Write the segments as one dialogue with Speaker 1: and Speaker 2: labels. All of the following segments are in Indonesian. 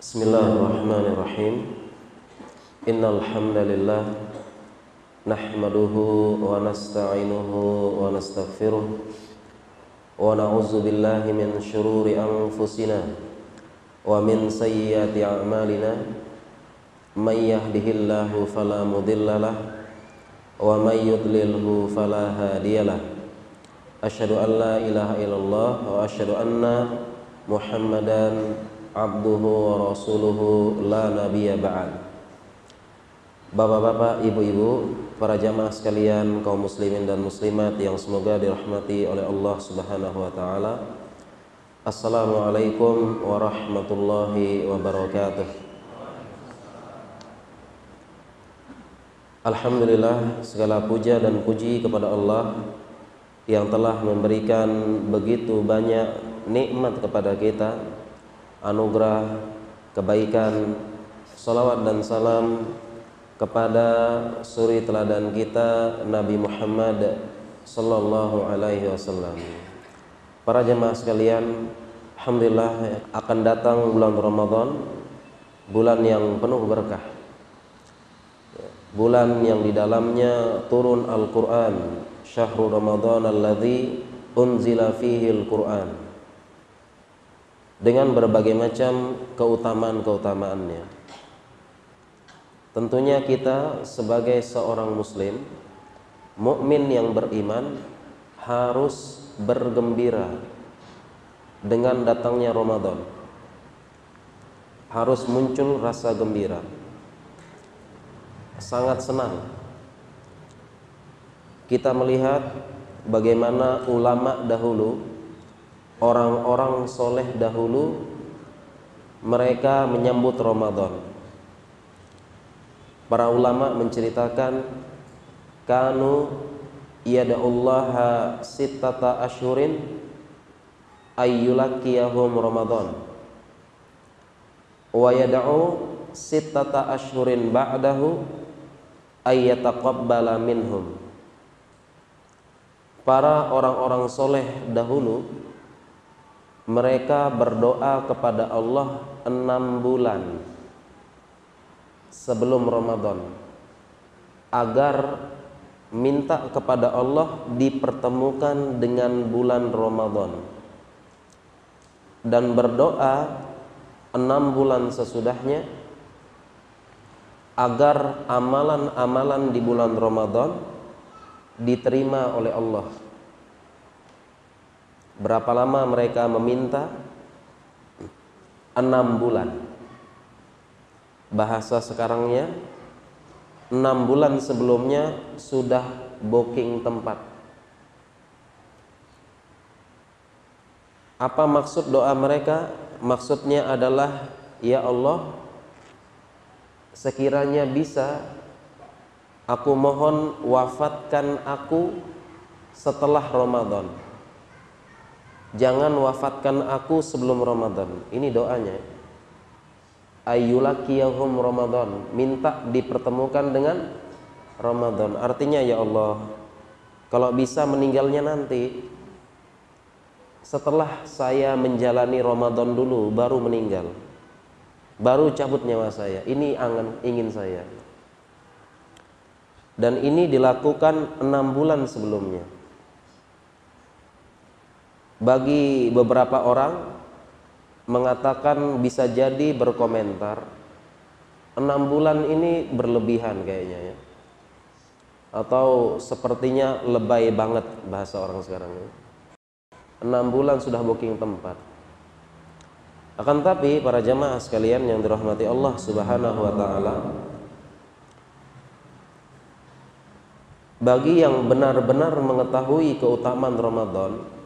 Speaker 1: Bismillahirrahmanirrahim. Innal hamdalillah nahmaduhu wa nasta'inuhu wa nastaghfiruh wa na'udzu billahi min syururi anfusina wa min sayyiati a'malina. May yahdihillahu fala mudhillalah wa may yudlilhu fala hadiyalah. Asyhadu an la ilaha illallah wa asyhadu anna Muhammadan abduhu wa rasuluhu la nabiyya ba'd. Bapak-bapak, ibu-ibu, para jamaah sekalian, kaum muslimin dan muslimat yang semoga dirahmati oleh Allah Subhanahu wa taala. Assalamualaikum warahmatullahi wabarakatuh. Alhamdulillah, segala puja dan puji kepada Allah yang telah memberikan begitu banyak nikmat kepada kita, anugerah, kebaikan. Salawat dan salam kepada suri teladan kita, Nabi Muhammad sallallahu alaihi wasallam. Para jemaah sekalian, alhamdulillah akan datang bulan Ramadan, bulan yang penuh berkah, bulan yang di dalamnya turun Al-Quran. Syahrul Ramadan alladzi unzila fihi Al-Quran, dengan berbagai macam keutamaan-keutamaannya. Tentunya kita sebagai seorang muslim, mukmin yang beriman, harus bergembira dengan datangnya Ramadan. Harus muncul rasa gembira, sangat senang. Kita melihat bagaimana ulama dahulu, orang-orang soleh dahulu, mereka menyambut Ramadan. Para ulama menceritakan, kanu yada'ullaha sittata asyhurin ayyulakiyahum Ramadan wa yada'u sittata asyhurin ba'dahu ayyataqabbala minhum. Para orang-orang soleh dahulu, mereka berdoa kepada Allah 6 bulan sebelum Ramadan, agar minta kepada Allah dipertemukan dengan bulan Ramadan, dan berdoa 6 bulan sesudahnya agar amalan-amalan di bulan Ramadan diterima oleh Allah. Berapa lama mereka meminta? 6 bulan. Bahasa sekarangnya, 6 bulan sebelumnya sudah booking tempat. Apa maksud doa mereka? Maksudnya adalah, ya Allah, sekiranya bisa, aku mohon wafatkan aku setelah Ramadan. Jangan wafatkan aku sebelum Ramadan. Ini doanya. Ayyulakiyahum Ramadan, minta dipertemukan dengan Ramadan. Artinya, ya Allah, kalau bisa meninggalnya nanti, setelah saya menjalani Ramadan dulu, baru meninggal, baru cabut nyawa saya. Ini ingin saya. Dan ini dilakukan 6 bulan sebelumnya. Bagi beberapa orang mengatakan, bisa jadi berkomentar, 6 bulan ini berlebihan kayaknya ya, atau sepertinya lebay banget bahasa orang sekarang ini. 6 bulan sudah booking tempat. Akan tapi para jamaah sekalian yang dirahmati Allah Subhanahu wa taala, bagi yang benar-benar mengetahui keutamaan Ramadan,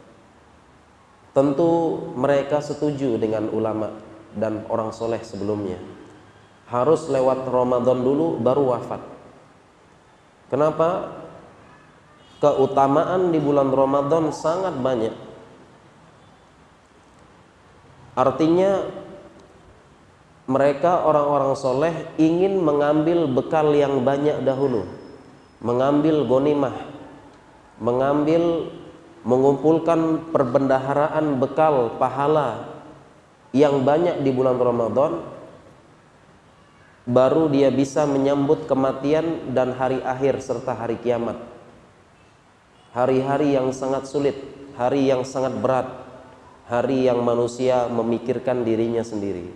Speaker 1: tentu mereka setuju dengan ulama dan orang soleh sebelumnya. Harus lewat Ramadan dulu baru wafat. Kenapa? Keutamaan di bulan Ramadan sangat banyak. Artinya mereka orang-orang soleh ingin mengambil bekal yang banyak dahulu, mengambil ghanimah, mengumpulkan perbendaharaan bekal pahala yang banyak di bulan Ramadan, baru dia bisa menyambut kematian dan hari akhir serta hari kiamat. Hari-hari yang sangat sulit, hari yang sangat berat, hari yang manusia memikirkan dirinya sendiri.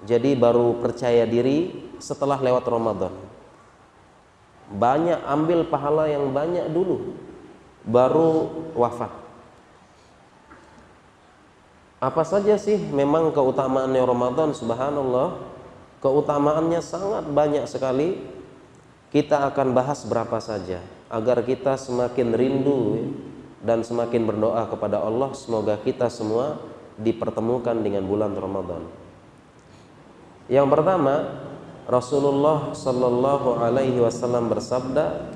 Speaker 1: Jadi baru percaya diri setelah lewat Ramadan. Banyak ambil pahala yang banyak dulu, baru wafat. Apa saja sih memang keutamaannya Ramadan? Subhanallah, keutamaannya sangat banyak sekali. Kita akan bahas berapa saja agar kita semakin rindu dan semakin berdoa kepada Allah semoga kita semua dipertemukan dengan bulan Ramadan. Yang pertama, Rasulullah sallallahu alaihi wasallam bersabda,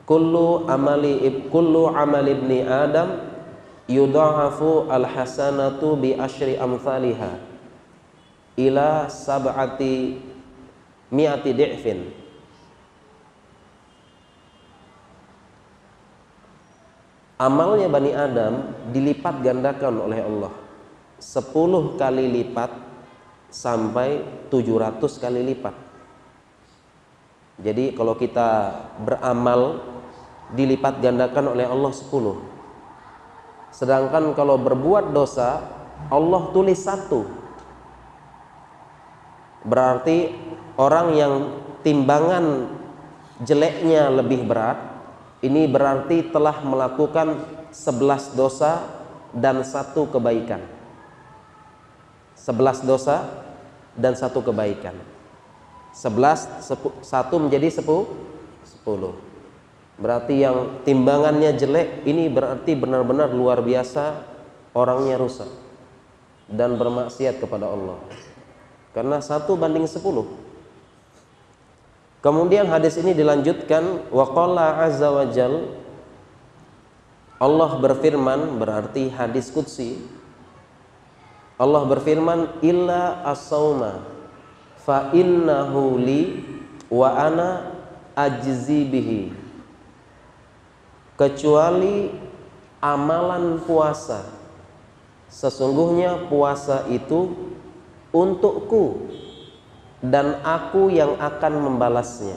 Speaker 1: kullu amali ibni Adam yudha'afu al-hasanatu bi asyri amthaliha ila sab'ati mi'ati di'fin. Amalnya Bani Adam dilipat gandakan oleh Allah 10 kali lipat sampai 700 kali lipat. Jadi kalau kita beramal dilipat gandakan oleh Allah 10. Sedangkan kalau berbuat dosa Allah tulis 1. Berarti orang yang timbangan jeleknya lebih berat, ini berarti telah melakukan 11 dosa dan 1 kebaikan. 11 dosa dan 1 kebaikan. 1 menjadi 10. Berarti yang timbangannya jelek ini berarti benar-benar luar biasa, orangnya rusak dan bermaksiat kepada Allah. Karena 1 banding 10. Kemudian hadis ini dilanjutkan, wa qala azza wa jal, Allah berfirman, berarti hadis qudsi. Allah berfirman, illa as-sauma fa innahu li wa ana ajzi bihi. Kecuali amalan puasa, sesungguhnya puasa itu untukku dan aku yang akan membalasnya.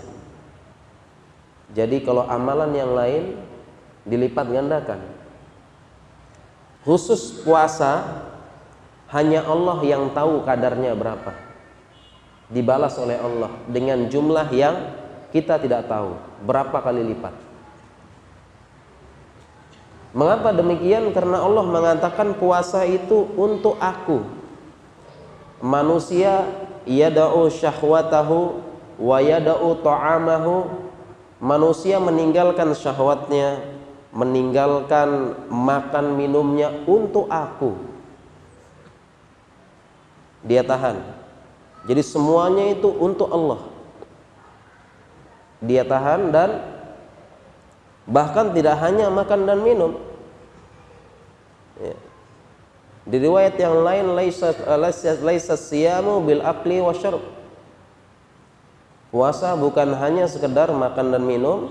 Speaker 1: Jadi kalau amalan yang lain dilipat gandakan, khusus puasa hanya Allah yang tahu kadarnya berapa, dibalas oleh Allah dengan jumlah yang kita tidak tahu berapa kali lipat. Mengapa demikian? Karena Allah mengatakan puasa itu untuk aku. Manusia yada'u syahwatahu wa yada'u ta'amahu. Manusia meninggalkan syahwatnya, meninggalkan makan minumnya untuk aku. Dia tahan. Jadi semuanya itu untuk Allah. Dia tahan, dan bahkan tidak hanya makan dan minum. Ya. Di riwayat yang lain, laisa siyamu bil akli wasyarb. Puasa bukan hanya sekedar makan dan minum,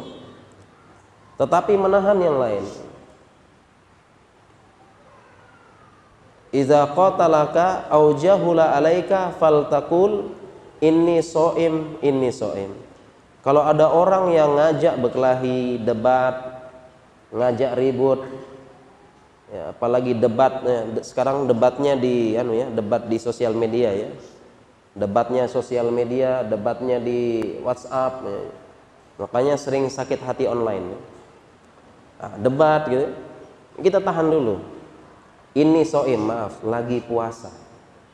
Speaker 1: tetapi menahan yang lain. Iza qatalaka aw jahula alaika faltaqul inni shaim inni shaim. Kalau ada orang yang ngajak berkelahi, debat, ngajak ribut, ya, apalagi debatnya sekarang, debatnya di debat di sosial media, ya. Debatnya sosial media, debatnya di WhatsApp, ya. Makanya sering sakit hati online, ya. Nah, debat gitu. Kita tahan dulu. Ini soim, maaf, lagi puasa,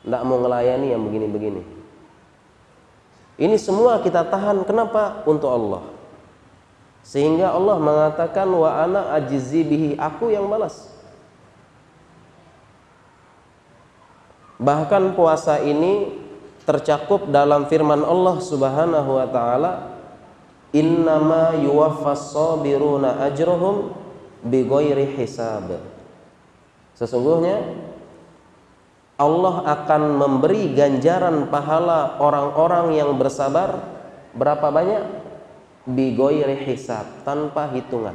Speaker 1: nggak mau ngelayani yang begini-begini. Ini semua kita tahan, kenapa? Untuk Allah. Sehingga Allah mengatakan wa ana ajzi bihi, aku yang balas. Bahkan puasa ini tercakup dalam firman Allah Subhanahu wa taala, innama yuwaffas sabiruna ajrahum bighairi hisab. Sesungguhnya Allah akan memberi ganjaran pahala orang-orang yang bersabar berapa banyak? Bighairi hisab, tanpa hitungan,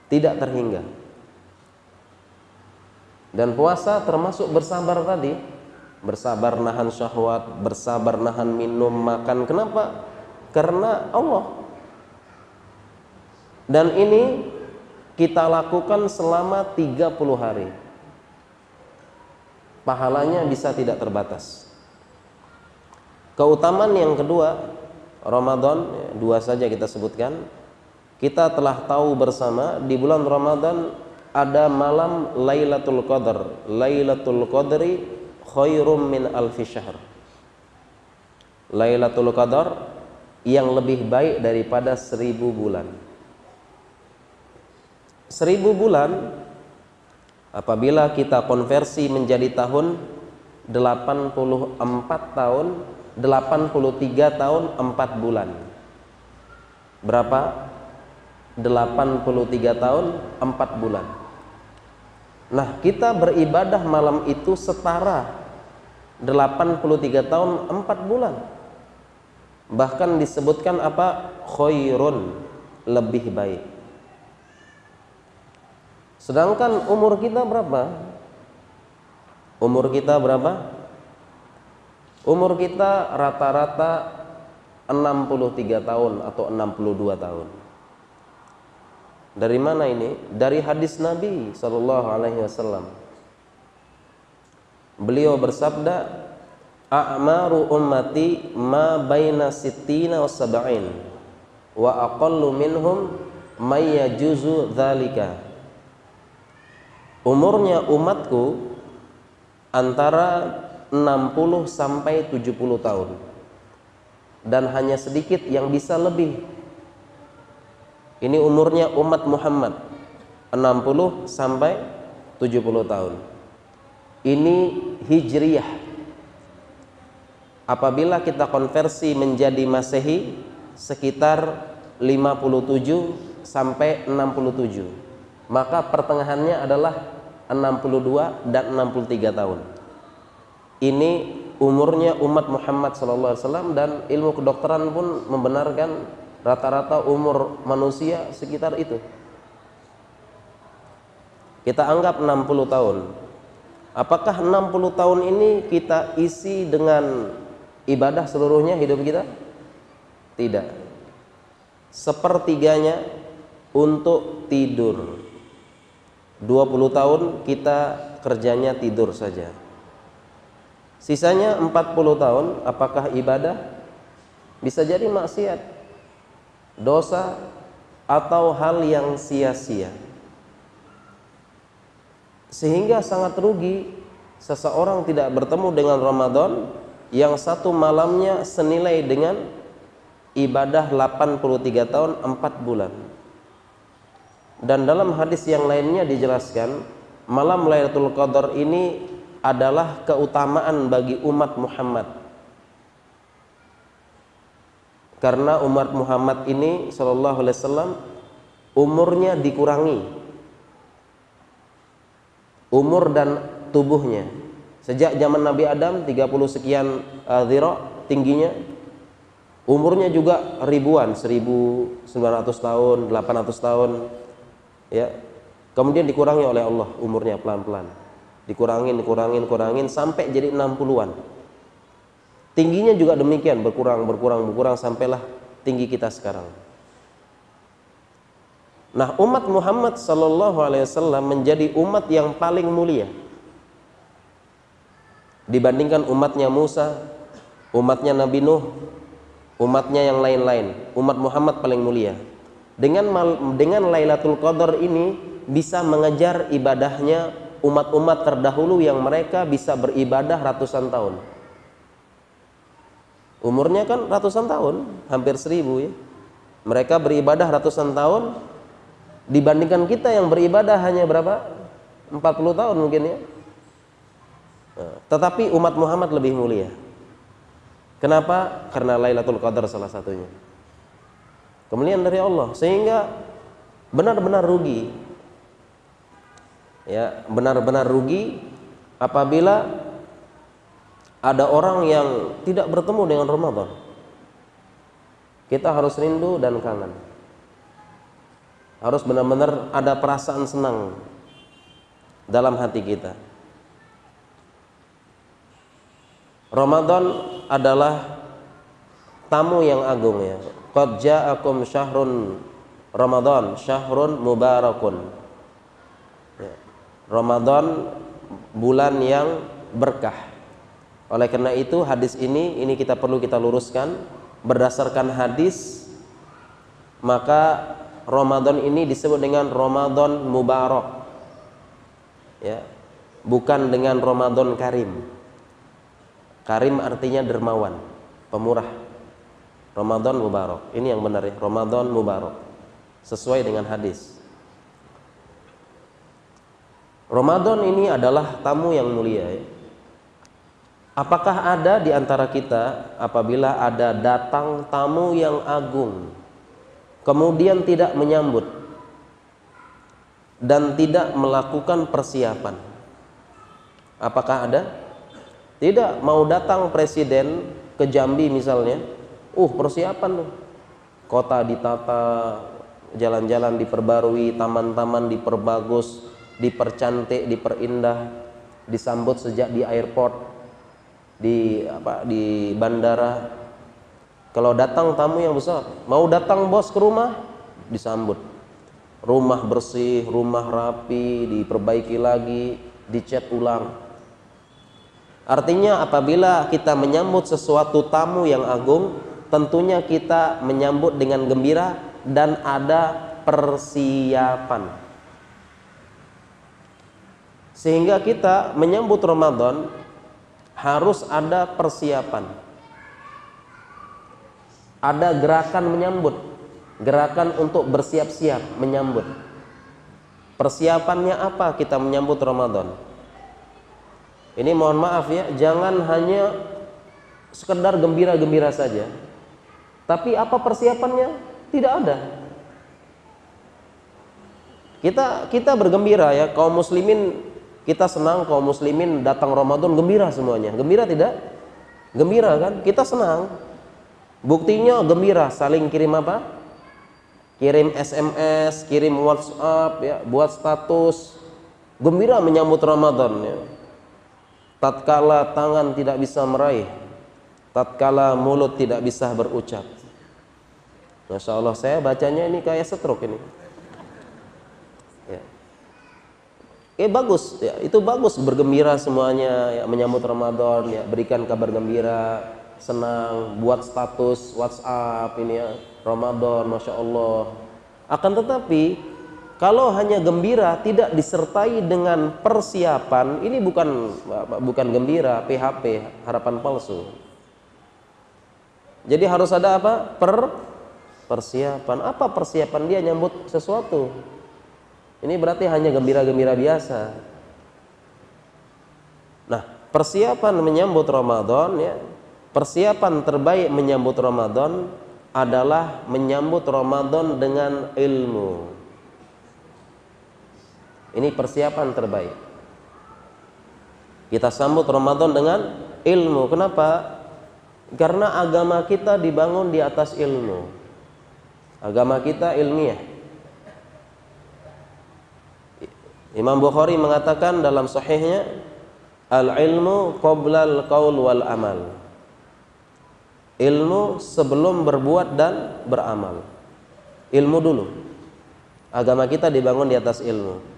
Speaker 1: tidak terhingga. Dan puasa termasuk bersabar tadi. bersabar nahan syahwat, bersabar nahan minum, makan. Kenapa? Karena Allah. Dan ini kita lakukan selama 30 hari. Pahalanya bisa tidak terbatas. Keutamaan yang kedua, Ramadan, dua saja kita sebutkan. Kita telah tahu bersama di bulan Ramadan ada malam Lailatul Qadar. Lailatul Qadri khairum min alfi syahr. Lailatul Qadar yang lebih baik daripada 1000 bulan. 1000 bulan apabila kita konversi menjadi tahun, 84 tahun, 83 tahun 4 bulan. Berapa? 83 tahun 4 bulan. Nah, kita beribadah malam itu setara 83 tahun 4 bulan. Bahkan disebutkan apa? Khairun, lebih baik. Sedangkan umur kita berapa? Umur kita berapa? Umur kita rata-rata 63 tahun atau 62 tahun. Dari mana ini? Dari hadis Nabi sallallahu alaihi wasallam. Beliau bersabda, "A'maru ummati ma baina sittina wa sab'in wa aqallu minhum may yajuzu dzalika." Umurnya umatku antara 60 sampai 70 tahun. Dan hanya sedikit yang bisa lebih. Ini umurnya umat Muhammad, 60 sampai 70 tahun. Ini hijriyah. Apabila kita konversi menjadi Masehi, sekitar 57 sampai 67. Maka pertengahannya adalah 62 dan 63 tahun. Ini umurnya umat Muhammad SAW, dan ilmu kedokteran pun membenarkan rata-rata umur manusia sekitar itu. Kita anggap 60 tahun. Apakah 60 tahun ini kita isi dengan ibadah seluruhnya hidup kita? Tidak. Sepertiganya untuk tidur. 20 tahun kita kerjanya tidur saja. Sisanya 40 tahun apakah ibadah? Bisa jadi maksiat, dosa, atau hal yang sia-sia. Sehingga sangat rugi seseorang tidak bertemu dengan Ramadan yang satu malamnya senilai dengan ibadah 83 tahun 4 bulan. Dan dalam hadis yang lainnya dijelaskan, malam Lailatul Qadar ini adalah keutamaan bagi umat Muhammad. Karena umat Muhammad ini sallallahu alaihi wasallam umurnya dikurangi. Umur dan tubuhnya. Sejak zaman Nabi Adam 30 sekian dhira tingginya. Umurnya juga ribuan, 1900 tahun, 800 tahun. Ya. Kemudian dikurangi oleh Allah umurnya pelan-pelan. Dikurangin sampai jadi 60-an. Tingginya juga demikian, berkurang sampailah tinggi kita sekarang. Nah, umat Muhammad sallallahu alaihi wasallam menjadi umat yang paling mulia dibandingkan umatnya Musa, umatnya Nabi Nuh, umatnya yang lain-lain. Umat Muhammad paling mulia. Dengan Lailatul Qadar ini bisa mengejar ibadahnya umat-umat terdahulu yang mereka bisa beribadah ratusan tahun. Umurnya kan ratusan tahun, hampir 1000 ya. Mereka beribadah ratusan tahun, dibandingkan kita yang beribadah hanya berapa? 40 tahun mungkin ya. Nah, tetapi umat Muhammad lebih mulia. Kenapa? Karena Lailatul Qadar salah satunya. Kemuliaan dari Allah, sehingga benar-benar rugi. Ya, benar-benar rugi apabila ada orang yang tidak bertemu dengan Ramadan. Kita harus rindu dan kangen. Harus benar-benar ada perasaan senang dalam hati kita. Ramadan adalah tamu yang agung ya. Qad ja'akum syahrun Ramadan, syahrun mubarakun. Ya. Ramadan bulan yang berkah. Oleh karena itu hadis ini kita perlu kita luruskan. Berdasarkan hadis, maka Ramadan ini disebut dengan Ramadan mubarak. Ya. Bukan dengan Ramadan karim. Karim artinya dermawan, pemurah. Ramadan mubarak. Ini yang benar ya, Ramadan mubarak. Sesuai dengan hadis. Ramadan ini adalah tamu yang mulia ya. Apakah ada di antara kita apabila ada datang tamu yang agung kemudian tidak menyambut dan tidak melakukan persiapan? Apakah ada? Tidak. Mau datang presiden ke Jambi misalnya, persiapan tuh. Kota ditata, jalan-jalan diperbarui, taman-taman diperbagus, dipercantik, diperindah, disambut sejak di airport, di bandara. Kalau datang tamu yang besar, mau datang bos ke rumah, disambut. Rumah bersih, rumah rapi, diperbaiki lagi, dicat ulang. Artinya apabila kita menyambut sesuatu tamu yang agung, tentunya kita menyambut dengan gembira dan ada persiapan. Sehingga kita menyambut Ramadan harus ada persiapan. Ada gerakan menyambut, gerakan untuk bersiap-siap menyambut. Persiapannya apa kita menyambut Ramadan? Ini mohon maaf ya, jangan hanya sekedar gembira-gembira saja. Tapi apa persiapannya? Tidak ada. Kita bergembira ya, kaum muslimin, kita senang kaum muslimin datang Ramadan gembira semuanya. Gembira tidak? Gembira kan? Kita senang. Buktinya gembira, saling kirim apa? Kirim SMS, kirim WhatsApp ya, buat status. Gembira menyambut Ramadan ya. Tatkala tangan tidak bisa meraih, tatkala mulut tidak bisa berucap. Masya Allah, saya bacanya ini kayak stroke ini. Ya. Bagus ya, itu bagus bergembira semuanya ya, menyambut Ramadan ya, berikan kabar gembira, senang, buat status WhatsApp ini ya, Ramadan, Masya Allah. Akan tetapi kalau hanya gembira tidak disertai dengan persiapan, ini bukan gembira, PHP, harapan palsu. Jadi harus ada apa? Persiapan. Apa persiapan dia nyambut sesuatu? Ini berarti hanya gembira-gembira biasa. Nah, persiapan menyambut Ramadan ya, persiapan terbaik menyambut Ramadan adalah menyambut Ramadan dengan ilmu. Ini persiapan terbaik. Kita sambut Ramadan dengan ilmu. Kenapa? Karena agama kita dibangun di atas ilmu. Agama kita ilmiah. Imam Bukhari mengatakan dalam sahihnya, al-ilmu qoblal qaul wal amal. Ilmu sebelum berbuat dan beramal. Ilmu dulu. Agama kita dibangun di atas ilmu.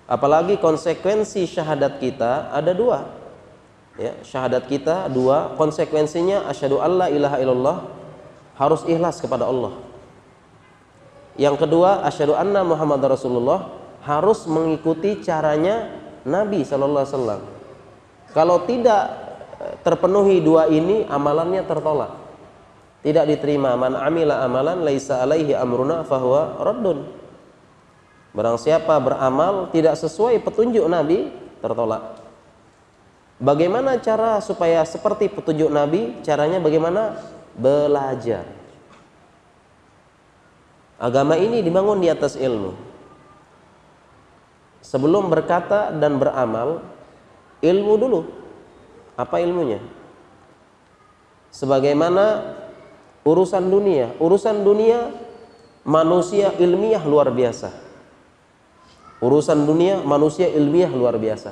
Speaker 1: Apalagi konsekuensi syahadat kita ada dua ya, syahadat kita dua, konsekuensinya asyhadu alla ilaha illallah, harus ikhlas kepada Allah. Yang kedua asyhadu anna Muhammadar Rasulullah, harus mengikuti caranya Nabi sallallahu alaihi wasallam. Kalau tidak terpenuhi dua ini, amalannya tertolak, tidak diterima. Man amila amalan laisa alaihi amruna fahuwa raddun. Barang siapa beramal tidak sesuai petunjuk Nabi, tertolak. Bagaimana cara supaya seperti petunjuk Nabi? Caranya bagaimana? Belajar. Agama ini dibangun di atas ilmu. Sebelum berkata dan beramal, ilmu dulu. Apa ilmunya? Sebagaimana urusan dunia manusia ilmiah luar biasa. Urusan dunia manusia ilmiah luar biasa.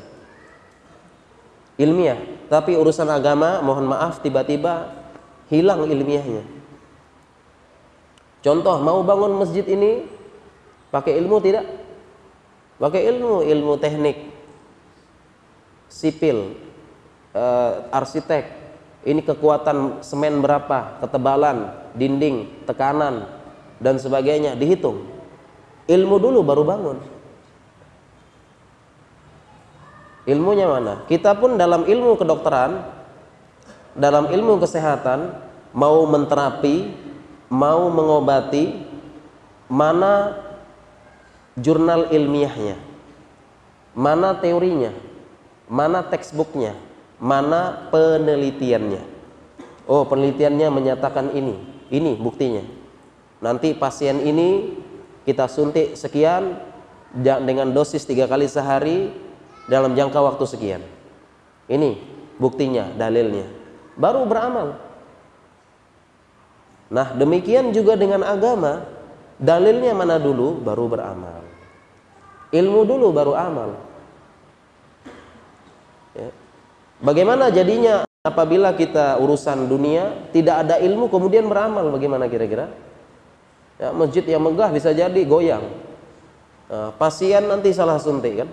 Speaker 1: Ilmiah. tapi urusan agama mohon maaf tiba-tiba hilang ilmiahnya. Contoh, mau bangun masjid ini pakai ilmu tidak? Pakai ilmu teknik, sipil, arsitek. Ini kekuatan semen berapa, ketebalan, dinding, tekanan, dan sebagainya dihitung. Ilmu dulu baru bangun. Ilmunya mana? Kita pun dalam ilmu kedokteran, dalam ilmu kesehatan, mau menterapi, mau mengobati, mana jurnal ilmiahnya, mana teorinya, mana textbooknya, mana penelitiannya. Oh, penelitiannya menyatakan ini buktinya. Nanti pasien ini kita suntik sekian dengan dosis 3 kali sehari dalam jangka waktu sekian. Ini buktinya, dalilnya. Baru beramal. Nah, demikian juga dengan agama. Dalilnya mana dulu, baru beramal. Ilmu dulu, baru amal. Ya. Bagaimana jadinya apabila kita urusan dunia tidak ada ilmu kemudian beramal? Bagaimana kira-kira? Ya, masjid yang megah bisa jadi goyang. Nah, pasien nanti salah suntik kan?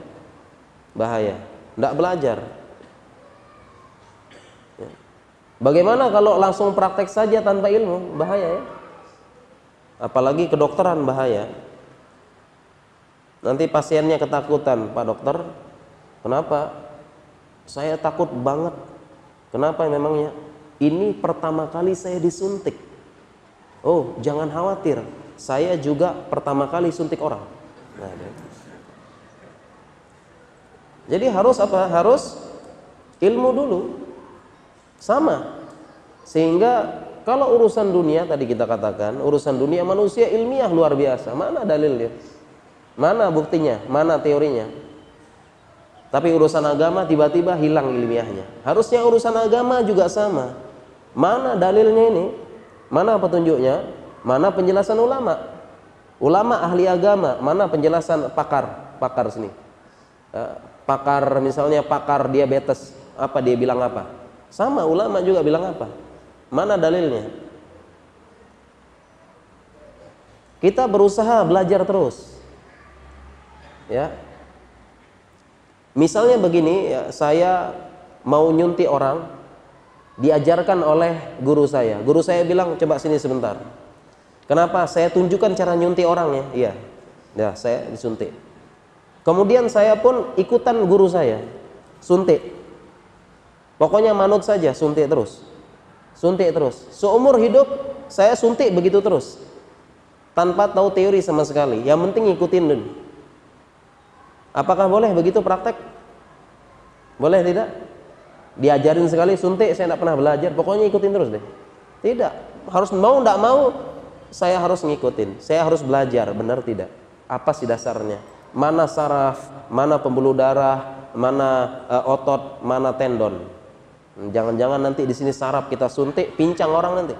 Speaker 1: Bahaya. Tidak belajar. Ya. Bagaimana kalau langsung praktek saja tanpa ilmu? Bahaya ya. Apalagi kedokteran bahaya. Nanti pasiennya ketakutan, Pak dokter, kenapa? Saya takut banget. Kenapa memangnya? Ini pertama kali saya disuntik. Oh, jangan khawatir. Saya juga pertama kali suntik orang. Nah, jadi harus apa? Harus ilmu dulu. Sama. Sehingga kalau urusan dunia tadi kita katakan, urusan dunia manusia ilmiah luar biasa. Mana dalilnya? Mana buktinya? Mana teorinya? Tapi urusan agama tiba-tiba hilang ilmiahnya. Harusnya urusan agama juga sama. Mana dalilnya ini? Mana petunjuknya? Mana penjelasan ulama? Ulama ahli agama, mana penjelasan pakar sini? Pakar misalnya pakar diabetes, apa dia bilang apa? Sama ulama juga bilang apa? Mana dalilnya? Kita berusaha belajar terus. Ya. Misalnya begini, ya, saya mau nyuntik orang, diajarkan oleh guru saya. Guru saya bilang, coba sini sebentar. Kenapa? Saya tunjukkan cara nyuntik orangnya. Iya. Ya, saya disuntik. Kemudian saya pun ikutan guru saya, suntik. Pokoknya manut saja, suntik terus. Suntik terus. Seumur hidup saya suntik begitu terus. Tanpa tahu teori sama sekali. Yang penting ikutin dulu. Apakah boleh begitu praktek? Boleh tidak? Diajarin sekali suntik, saya tidak pernah belajar. Pokoknya ikutin terus deh. Tidak. Harus mau tidak mau, saya harus ngikutin. Saya harus belajar, benar tidak? Apa sih dasarnya? Mana saraf, mana pembuluh darah, mana otot, mana tendon. Jangan-jangan nanti di sini saraf kita suntik, pincang orang nanti.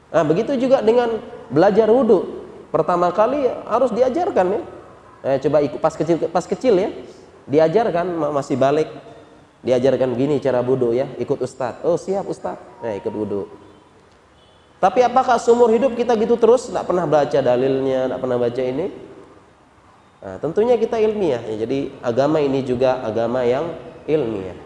Speaker 1: Nah, begitu juga dengan belajar wudhu. Pertama kali harus diajarkan ya. Coba ikut pas kecil ya. Diajarkan masih balik. Diajarkan gini cara wudhu ya, ikut ustadz. Oh siap ustadz. Nah, ikut wudhu. Tapi apakah seumur hidup kita gitu terus? Tidak pernah baca dalilnya, tidak pernah baca ini. Nah, tentunya kita ilmiah ya. Jadi agama ini juga agama yang ilmiah.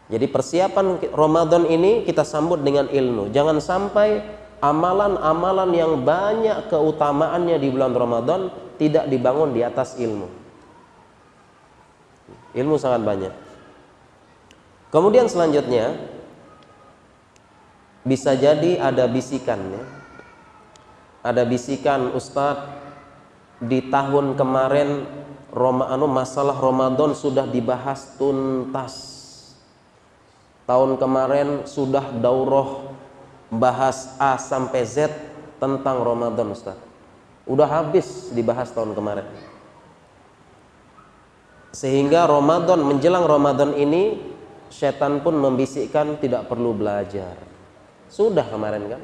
Speaker 1: Jadi persiapan Ramadan ini kita sambut dengan ilmu. Jangan sampai amalan-amalan yang banyak keutamaannya di bulan Ramadan tidak dibangun di atas ilmu. Ilmu sangat banyak. Kemudian selanjutnya bisa jadi ada bisikan ya. Ada bisikan, Ustadz, di tahun kemarin masalah Ramadan sudah dibahas tuntas. Tahun kemarin sudah daurah bahas A sampai Z tentang Ramadan, Ustaz. Udah habis dibahas tahun kemarin. Sehingga Ramadan, menjelang Ramadan ini setan pun membisikkan tidak perlu belajar. Sudah kemarin kan.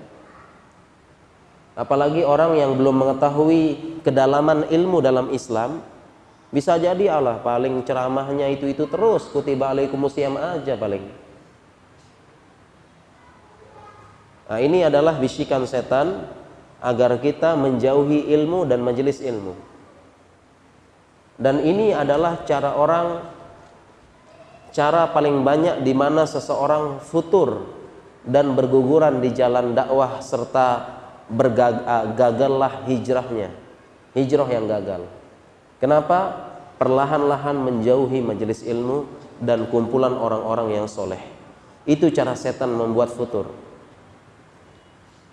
Speaker 1: Apalagi orang yang belum mengetahui kedalaman ilmu dalam Islam, Bisa jadi Allah paling ceramahnya itu terus, kutiba alaikumusiyam aja paling. Nah, ini adalah bisikan setan agar kita menjauhi ilmu dan majelis ilmu. Dan ini adalah cara paling banyak di mana seseorang futur dan berguguran di jalan dakwah serta gagallah hijrahnya. Hijrah yang gagal. Kenapa? Perlahan-lahan menjauhi majelis ilmu dan kumpulan orang-orang yang soleh. Itu cara setan membuat futur.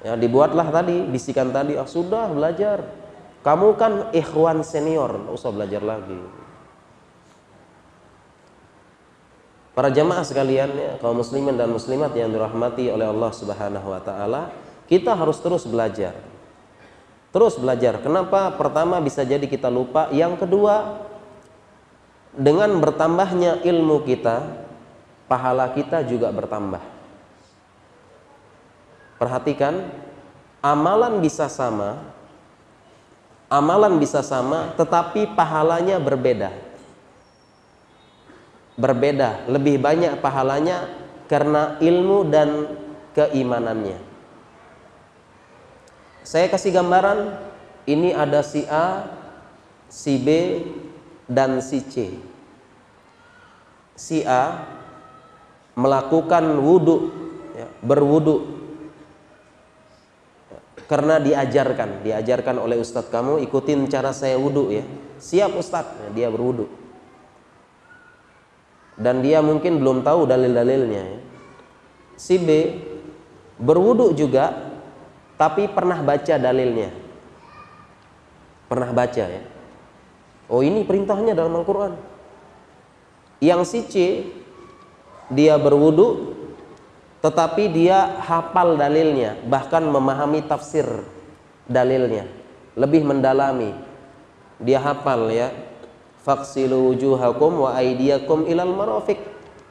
Speaker 1: Ya, dibuatlah tadi, bisikan tadi, sudah belajar. Kamu kan ikhwan senior, nggak usah belajar lagi. Para jamaah sekalian, ya, kaum muslimin dan muslimat yang dirahmati oleh Allah Subhanahu wa taala, kita harus terus belajar. Terus belajar. Kenapa? Pertama, bisa jadi kita lupa. Yang kedua, dengan bertambahnya ilmu kita, pahala kita juga bertambah. Perhatikan, amalan bisa sama, tetapi pahalanya berbeda. Berbeda, lebih banyak pahalanya karena ilmu dan keimanannya. Saya kasih gambaran, ini ada si A, si B, dan si C. Si A melakukan wudu, ya, berwudu, karena diajarkan oleh ustadz, kamu ikutin cara saya wudu ya. Siap ustadz, ya, dia berwudu. Dan dia mungkin belum tahu dalil-dalilnya ya. Si B berwudu juga, tapi pernah baca dalilnya. Pernah baca ya. Oh, ini perintahnya dalam Al-Quran. Yang si C, dia berwudu, tetapi dia hafal dalilnya, bahkan memahami tafsir dalilnya, lebih mendalami. Dia hafal ya, faksilu wujuhakum wa aydiyakum ilal marafiq,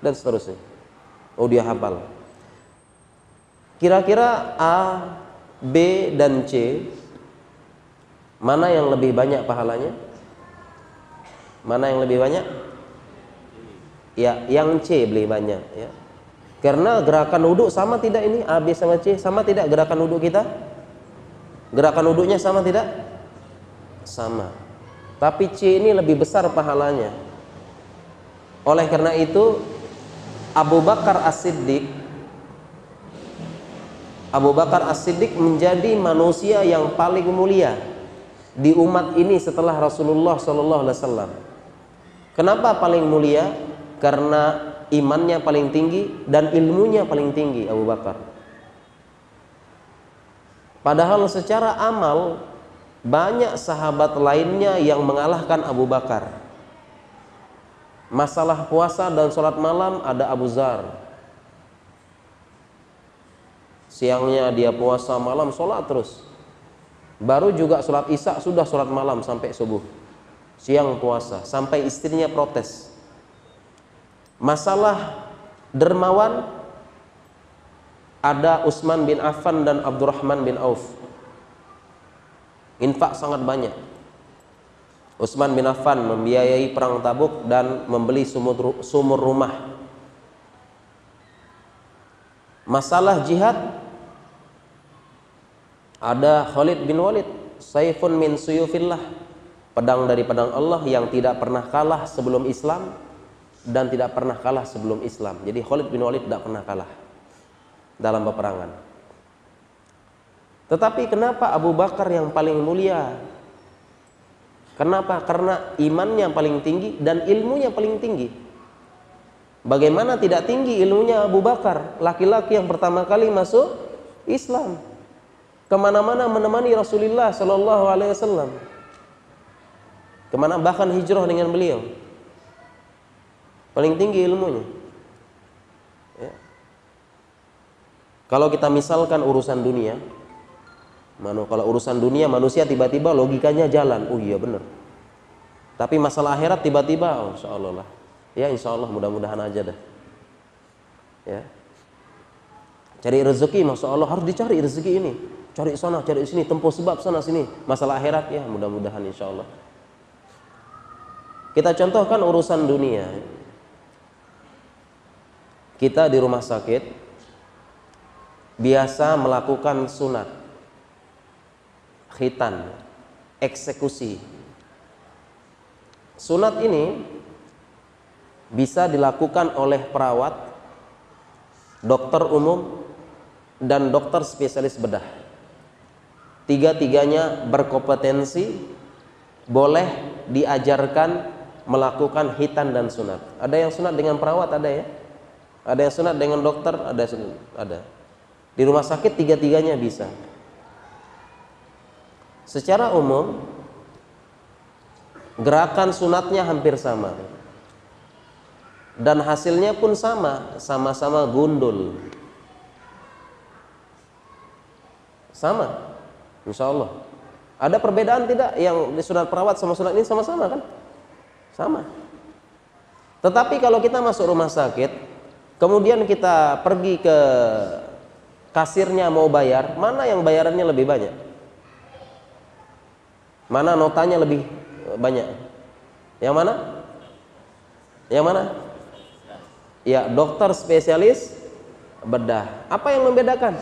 Speaker 1: dan seterusnya. Oh, dia hafal. Kira-kira A, B, dan C, mana yang lebih banyak pahalanya? Mana yang lebih banyak? Ya, yang C lebih banyak ya. Karena gerakan wudhu sama tidak ini? A, B sama C sama tidak gerakan wudhu kita? Gerakan wudhunya sama tidak? Sama. Tapi C ini lebih besar pahalanya. Oleh karena itu Abu Bakar As-Siddiq menjadi manusia yang paling mulia di umat ini setelah Rasulullah SAW. Kenapa paling mulia? Karena imannya paling tinggi dan ilmunya paling tinggi Abu Bakar. Padahal secara amal banyak sahabat lainnya yang mengalahkan Abu Bakar. Masalah puasa dan sholat malam ada Abu Dzar. Siangnya dia puasa, malam sholat terus. Baru juga sholat isya sudah sholat malam sampai subuh. Siang puasa, sampai istrinya protes. Masalah dermawan ada Utsman bin Affan dan Abdurrahman bin Auf. Infak sangat banyak. Utsman bin Affan membiayai perang Tabuk dan membeli sumur rumah. Masalah jihad ada Khalid bin Walid, saifun min suyufillah, pedang dari pedang Allah yang tidak pernah kalah sebelum Islam dan tidak pernah kalah sebelum Islam. Jadi Khalid bin Walid tidak pernah kalah dalam peperangan. Tetapi kenapa Abu Bakar yang paling mulia? Kenapa? Karena imannya paling tinggi dan ilmunya paling tinggi. Bagaimana tidak tinggi ilmunya Abu Bakar, laki-laki yang pertama kali masuk Islam, kemana-mana menemani Rasulullah Sallallahu Alaihi Wasallam, kemana bahkan hijrah dengan beliau, paling tinggi ilmunya. Ya. Kalau kita misalkan urusan dunia, kalau urusan dunia manusia tiba-tiba logikanya jalan, oh iya benar. Tapi masalah akhirat tiba-tiba, oh, insya Allah lah. Ya insya Allah mudah-mudahan aja dah. Ya. Cari rezeki, masya Allah harus dicari rezeki ini. Cari sana, cari sini, tempuh sebab sana sini. Masalah akhirat ya mudah-mudahan insya Allah. Kita contohkan urusan dunia. Kita di rumah sakit biasa melakukan sunat, khitan, eksekusi. Sunat ini bisa dilakukan oleh perawat, dokter umum, dan dokter spesialis bedah. Tiga-tiganya berkompetensi, boleh diajarkan melakukan khitan dan sunat. Ada yang sunat dengan perawat, ada ya. Ada yang sunat dengan dokter, ada. Di rumah sakit tiga-tiganya bisa. Secara umum gerakan sunatnya hampir sama. Dan hasilnya pun sama-sama gundul. Sama, insya Allah. Ada perbedaan tidak? Yang di sunat perawat sama sunat ini sama-sama kan? Sama. Tetapi kalau kita masuk rumah sakit, kemudian kita pergi ke kasirnya mau bayar, mana yang bayarannya lebih banyak? Mana notanya lebih banyak? Yang mana? Yang mana? Ya, dokter spesialis bedah. Apa yang membedakan?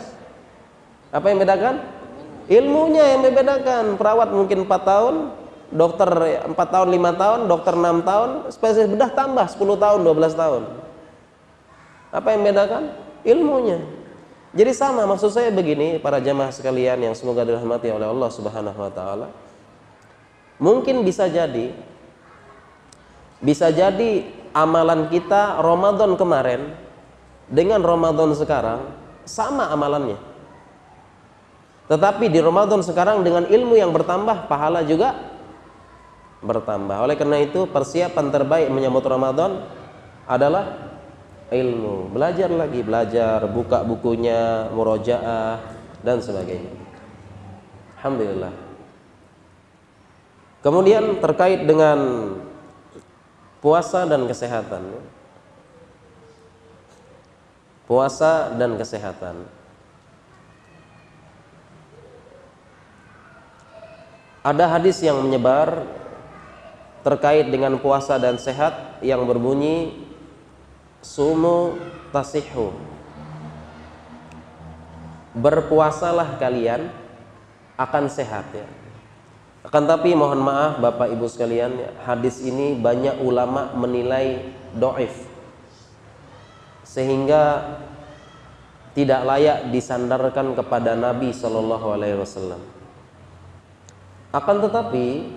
Speaker 1: Apa yang membedakan? Ilmunya yang membedakan. Perawat mungkin 4 tahun, dokter 4 tahun, 5 tahun, dokter 6 tahun, spesialis bedah tambah 10 tahun, 12 tahun. Apa yang membedakan? Ilmunya. Jadi sama, maksud saya begini, para jamaah sekalian yang semoga dirahmati oleh Allah Subhanahu wa taala. Mungkin bisa jadi amalan kita Ramadan kemarin dengan Ramadan sekarang sama amalannya. Tetapi di Ramadan sekarang dengan ilmu yang bertambah, pahala juga bertambah. Oleh karena itu, persiapan terbaik menyambut Ramadan adalah ilmu. Belajar lagi, buka bukunya, murojaah dan sebagainya. Alhamdulillah. Kemudian terkait dengan puasa dan kesehatan. Puasa dan kesehatan. Ada hadis yang menyebar terkait dengan puasa dan sehat yang berbunyi sumu tasihhu. Berpuasalah kalian akan sehat ya. Akan tapi mohon maaf Bapak Ibu sekalian, hadis ini banyak ulama menilai dhaif, sehingga tidak layak disandarkan kepada Nabi Shallallahu alaihi wasallam. Akan tetapi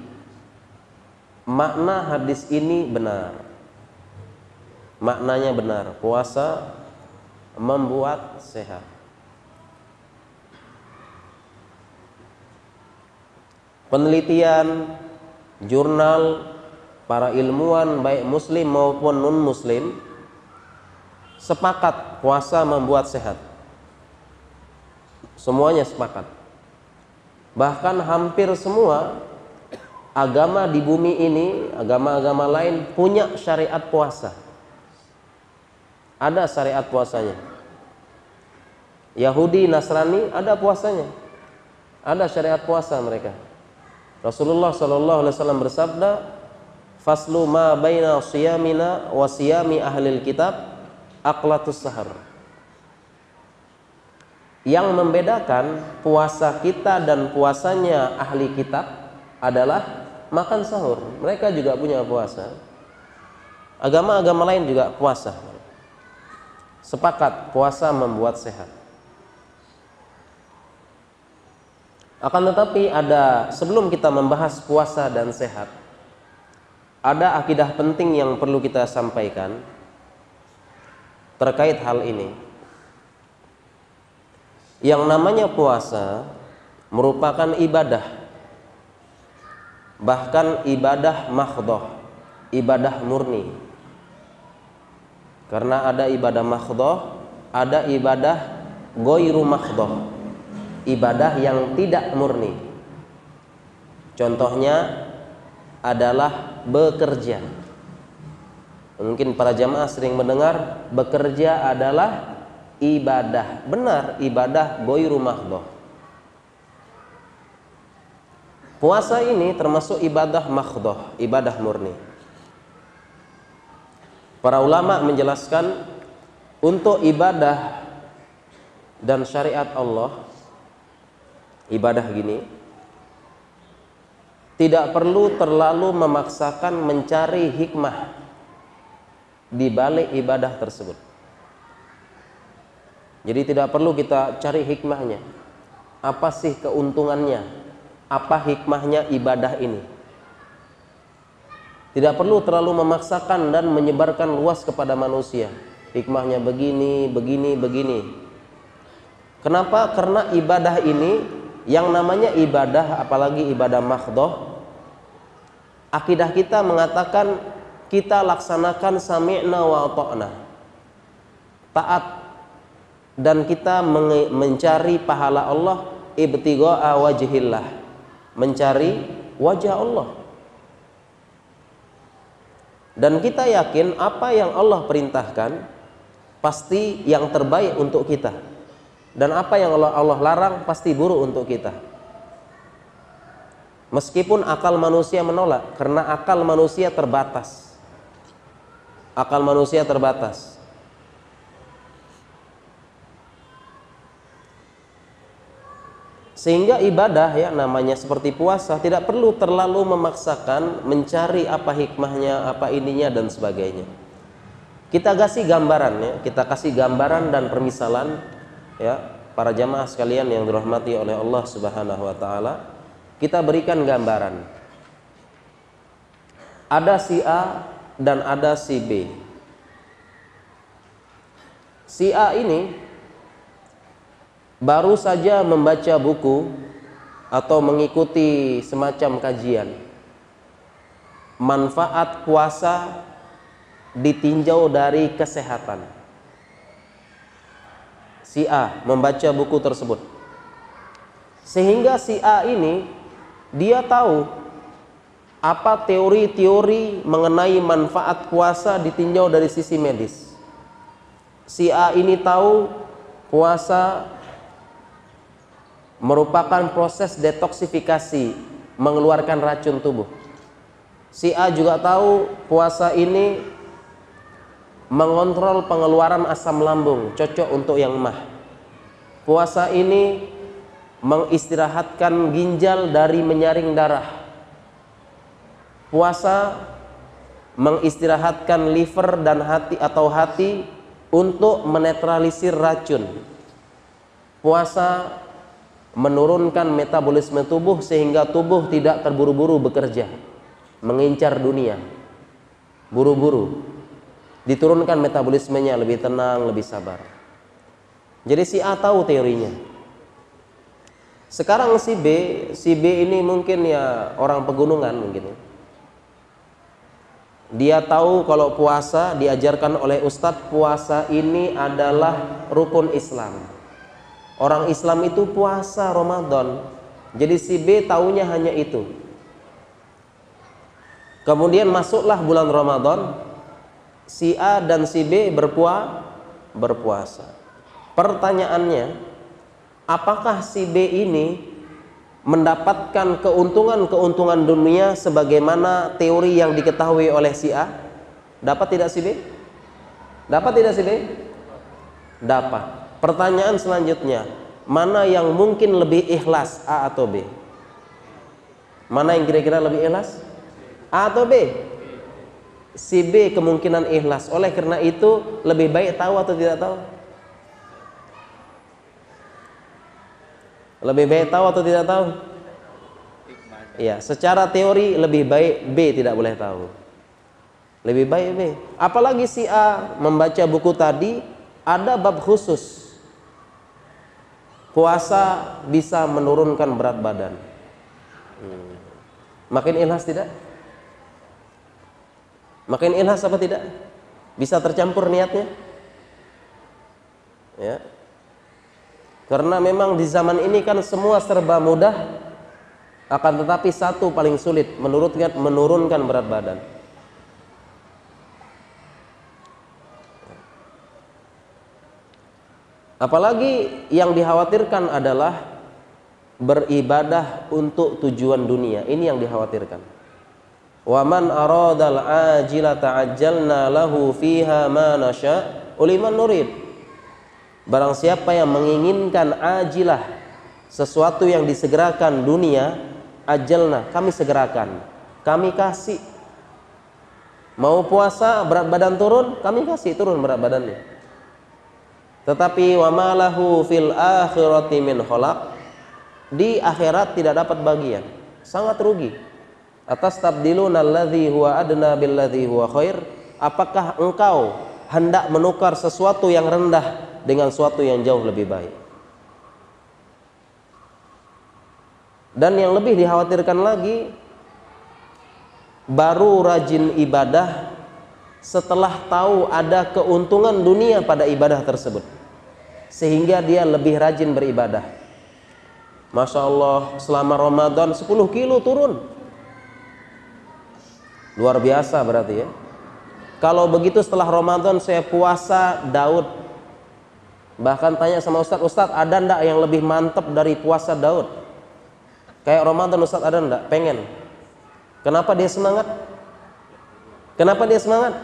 Speaker 1: makna hadis ini benar. Maknanya benar, puasa membuat sehat. Penelitian jurnal para ilmuwan baik muslim maupun non muslim sepakat puasa membuat sehat. Semuanya sepakat. Bahkan hampir semua agama di bumi ini, agama-agama lain punya syariat puasa. Ada syariat puasanya. Yahudi, Nasrani ada puasanya. Ada syariat puasa mereka. Rasulullah sallallahu alaihi wasallam bersabda, "Faslu ma baina siyamina wa siyami ahlil kitab aqlatus sahar." Yang membedakan puasa kita dan puasanya ahli kitab adalah makan sahur. Mereka juga punya puasa. Agama-agama lain juga puasa. Sepakat puasa membuat sehat. Akan tetapi sebelum kita membahas puasa dan sehat, ada akidah penting yang perlu kita sampaikan terkait hal ini. Yang namanya puasa merupakan ibadah, bahkan ibadah mahdhah, ibadah murni. Karena ada ibadah mahdhah, ada ibadah ghairu mahdhah, ibadah yang tidak murni. Contohnya adalah bekerja. Mungkin para jamaah sering mendengar bekerja adalah ibadah. Benar, ibadah ghairu mahdhah. Puasa ini termasuk ibadah mahdhah, ibadah murni. Para ulama menjelaskan untuk ibadah dan syariat Allah, ibadah gini tidak perlu terlalu memaksakan mencari hikmah di balik ibadah tersebut. Jadi tidak perlu kita cari hikmahnya. Apa sih keuntungannya? Apa hikmahnya ibadah ini? Tidak perlu terlalu memaksakan dan menyebarkan luas kepada manusia. Hikmahnya begini, begini, begini. Kenapa? Karena ibadah ini, yang namanya ibadah, apalagi ibadah mahdhah, akidah kita mengatakan kita laksanakan sami'na wa ata'na, taat, dan kita mencari pahala Allah, ibtigha'a wajhillah, mencari wajah Allah. Dan kita yakin apa yang Allah perintahkan pasti yang terbaik untuk kita, dan apa yang Allah larang pasti buruk untuk kita. Meskipun akal manusia menolak, karena akal manusia terbatas. Akal manusia terbatas. Sehingga ibadah, ya, namanya seperti puasa, tidak perlu terlalu memaksakan mencari apa hikmahnya, apa ininya dan sebagainya. Kita kasih gambaran, ya, kita kasih gambaran dan permisalan, ya, para jamaah sekalian yang dirahmati oleh Allah Subhanahu wa taala. Kita berikan gambaran. Ada si A dan ada si B. Si A ini baru saja membaca buku atau mengikuti semacam kajian manfaat puasa ditinjau dari kesehatan. Si A membaca buku tersebut, sehingga si A ini dia tahu apa teori-teori mengenai manfaat puasa ditinjau dari sisi medis. Si A ini tahu puasa merupakan proses detoksifikasi, mengeluarkan racun tubuh. Si A juga tahu puasa ini mengontrol pengeluaran asam lambung, cocok untuk yang mah. Puasa ini mengistirahatkan ginjal dari menyaring darah. Puasa mengistirahatkan liver dan hati atau hati untuk menetralisir racun. Puasa menurunkan metabolisme tubuh sehingga tubuh tidak terburu-buru bekerja, mengincar dunia, buru-buru. Diturunkan metabolismenya, lebih tenang, lebih sabar. Jadi si A tahu teorinya. Sekarang si B ini mungkin ya orang pegunungan mungkin. Dia tahu kalau puasa diajarkan oleh ustadz, puasa ini adalah rukun Islam. Orang Islam itu puasa Ramadan. Jadi si B taunya hanya itu. Kemudian masuklah bulan Ramadan, si A dan si B berpuasa. Pertanyaannya, apakah si B ini mendapatkan keuntungan dunia sebagaimana teori yang diketahui oleh si A? Dapat tidak si B? Dapat tidak si B? Dapat. Pertanyaan selanjutnya, mana yang mungkin lebih ikhlas, A atau B? Mana yang kira-kira lebih ikhlas? A atau B? Si B kemungkinan ikhlas. Oleh karena itu lebih baik tahu atau tidak tahu? Lebih baik tahu atau tidak tahu? Ya, secara teori lebih baik B tidak boleh tahu. Lebih baik B. Apalagi si A membaca buku tadi ada bab khusus. Puasa bisa menurunkan berat badan. Makin ikhlas tidak? Makin ikhlas apa tidak? Bisa tercampur niatnya? Ya. Karena memang di zaman ini kan semua serba mudah, akan tetapi satu paling sulit, menurunkan berat badan. Apalagi yang dikhawatirkan adalah beribadah untuk tujuan dunia. Ini yang dikhawatirkan. Wa man aradal ajilata ajjalna lahu fiha ma nasya uliman nurid. Barang siapa yang menginginkan ajilah, sesuatu yang disegerakan dunia, ajalna, kami segerakan, kami kasih. Mau puasa berat badan turun, kami kasih turun berat badannya. Tetapi wa malahu fil akhirati min khalaq, di akhirat tidak dapat bagian, sangat rugi. Atas tabdiluna alladzi huwa adna billadzi huwa khair, apakah engkau hendak menukar sesuatu yang rendah dengan sesuatu yang jauh lebih baik? Dan yang lebih dikhawatirkan lagi, baru rajin ibadah setelah tahu ada keuntungan dunia pada ibadah tersebut, sehingga dia lebih rajin beribadah. Masya Allah, selama Ramadan 10 kilo turun. Luar biasa berarti ya. Kalau begitu setelah Ramadan saya puasa Daud. Bahkan tanya sama Ustadz, ada ndak yang lebih mantap dari puasa Daud? Kayak Ramadan Ustadz, ada ndak? Pengen. Kenapa dia semangat? Kenapa dia semangat?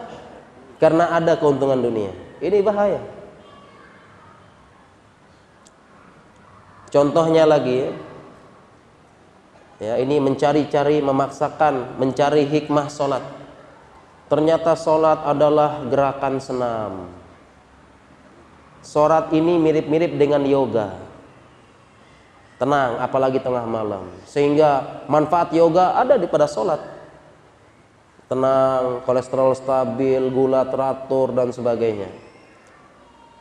Speaker 1: Karena ada keuntungan dunia. Ini bahaya. Contohnya lagi ya, ini mencari-cari, memaksakan, mencari hikmah sholat. Ternyata sholat adalah gerakan senam. Sholat ini mirip-mirip dengan yoga. Tenang, apalagi tengah malam. Sehingga manfaat yoga ada di pada sholat. Tenang, kolesterol stabil, gula teratur, dan sebagainya.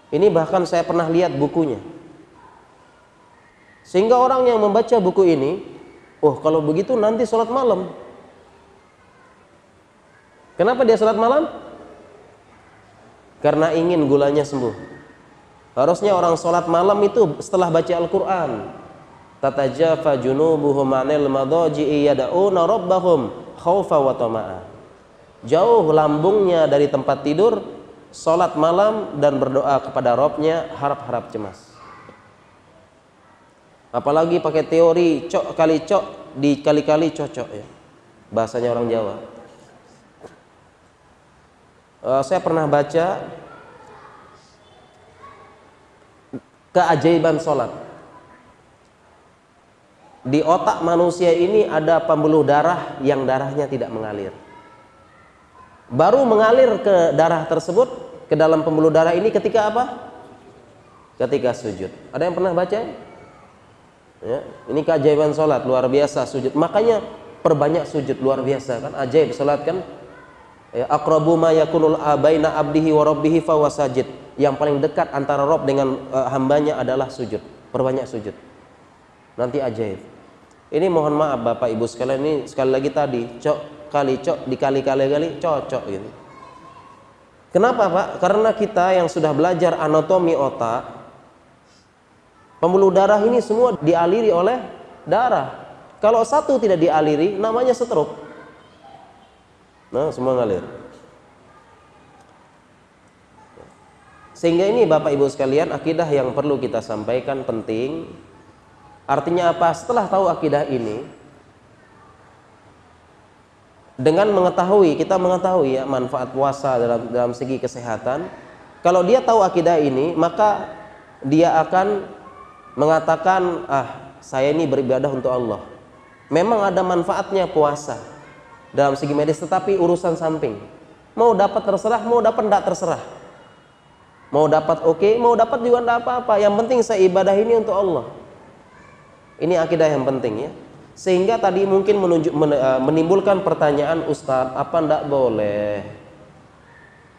Speaker 1: Ini bahkan saya pernah lihat bukunya. Sehingga orang yang membaca buku ini, oh kalau begitu nanti sholat malam. Kenapa dia sholat malam? Karena ingin gulanya sembuh. Harusnya orang sholat malam itu setelah baca Al-Quran. Tatajafa junubuhum anil madaji'i yada'una rabbahum khawfa wa tama'a. Jauh lambungnya dari tempat tidur, sholat malam dan berdoa kepada Rabbnya harap-harap cemas. Apalagi pakai teori cok kali cok dikali-kali cocok ya, bahasanya orang Jawa. Saya pernah baca keajaiban sholat. Di otak manusia ini ada pembuluh darah yang darahnya tidak mengalir. Baru mengalir ke darah tersebut, ke dalam pembuluh darah ini ketika apa? Ketika sujud. Ada yang pernah baca? Ya, ini keajaiban sholat, luar biasa sujud. Makanya perbanyak sujud, luar biasa kan, ajaib sholat kan. Ya, aqrabu ma yakunul baina abdihi wa rabbihi fa wasajid. Yang paling dekat antara Rabb dengan hambanya adalah sujud. Perbanyak sujud. Nanti ajaib. Ini mohon maaf Bapak Ibu sekalian, ini sekali lagi tadi cok kali cok dikali-kali cocok gitu. Kenapa Pak? Karena kita yang sudah belajar anatomi otak, pembuluh darah ini semua dialiri oleh darah. Kalau satu tidak dialiri, namanya stroke. Nah, semua ngalir. Sehingga ini Bapak Ibu sekalian, akidah yang perlu kita sampaikan penting. Artinya apa? Setelah tahu akidah ini, dengan mengetahui, kita mengetahui ya manfaat puasa dalam segi kesehatan. Kalau dia tahu akidah ini, maka dia akan mengatakan, saya ini beribadah untuk Allah. Memang ada manfaatnya puasa dalam segi medis, tetapi urusan samping. Mau dapat terserah, mau dapat tidak terserah. Mau dapat oke, mau dapat juga tidak apa-apa. Yang penting saya ibadah ini untuk Allah. Ini akidah yang penting ya. Sehingga tadi mungkin menimbulkan pertanyaan, Ustadz, apa tidak boleh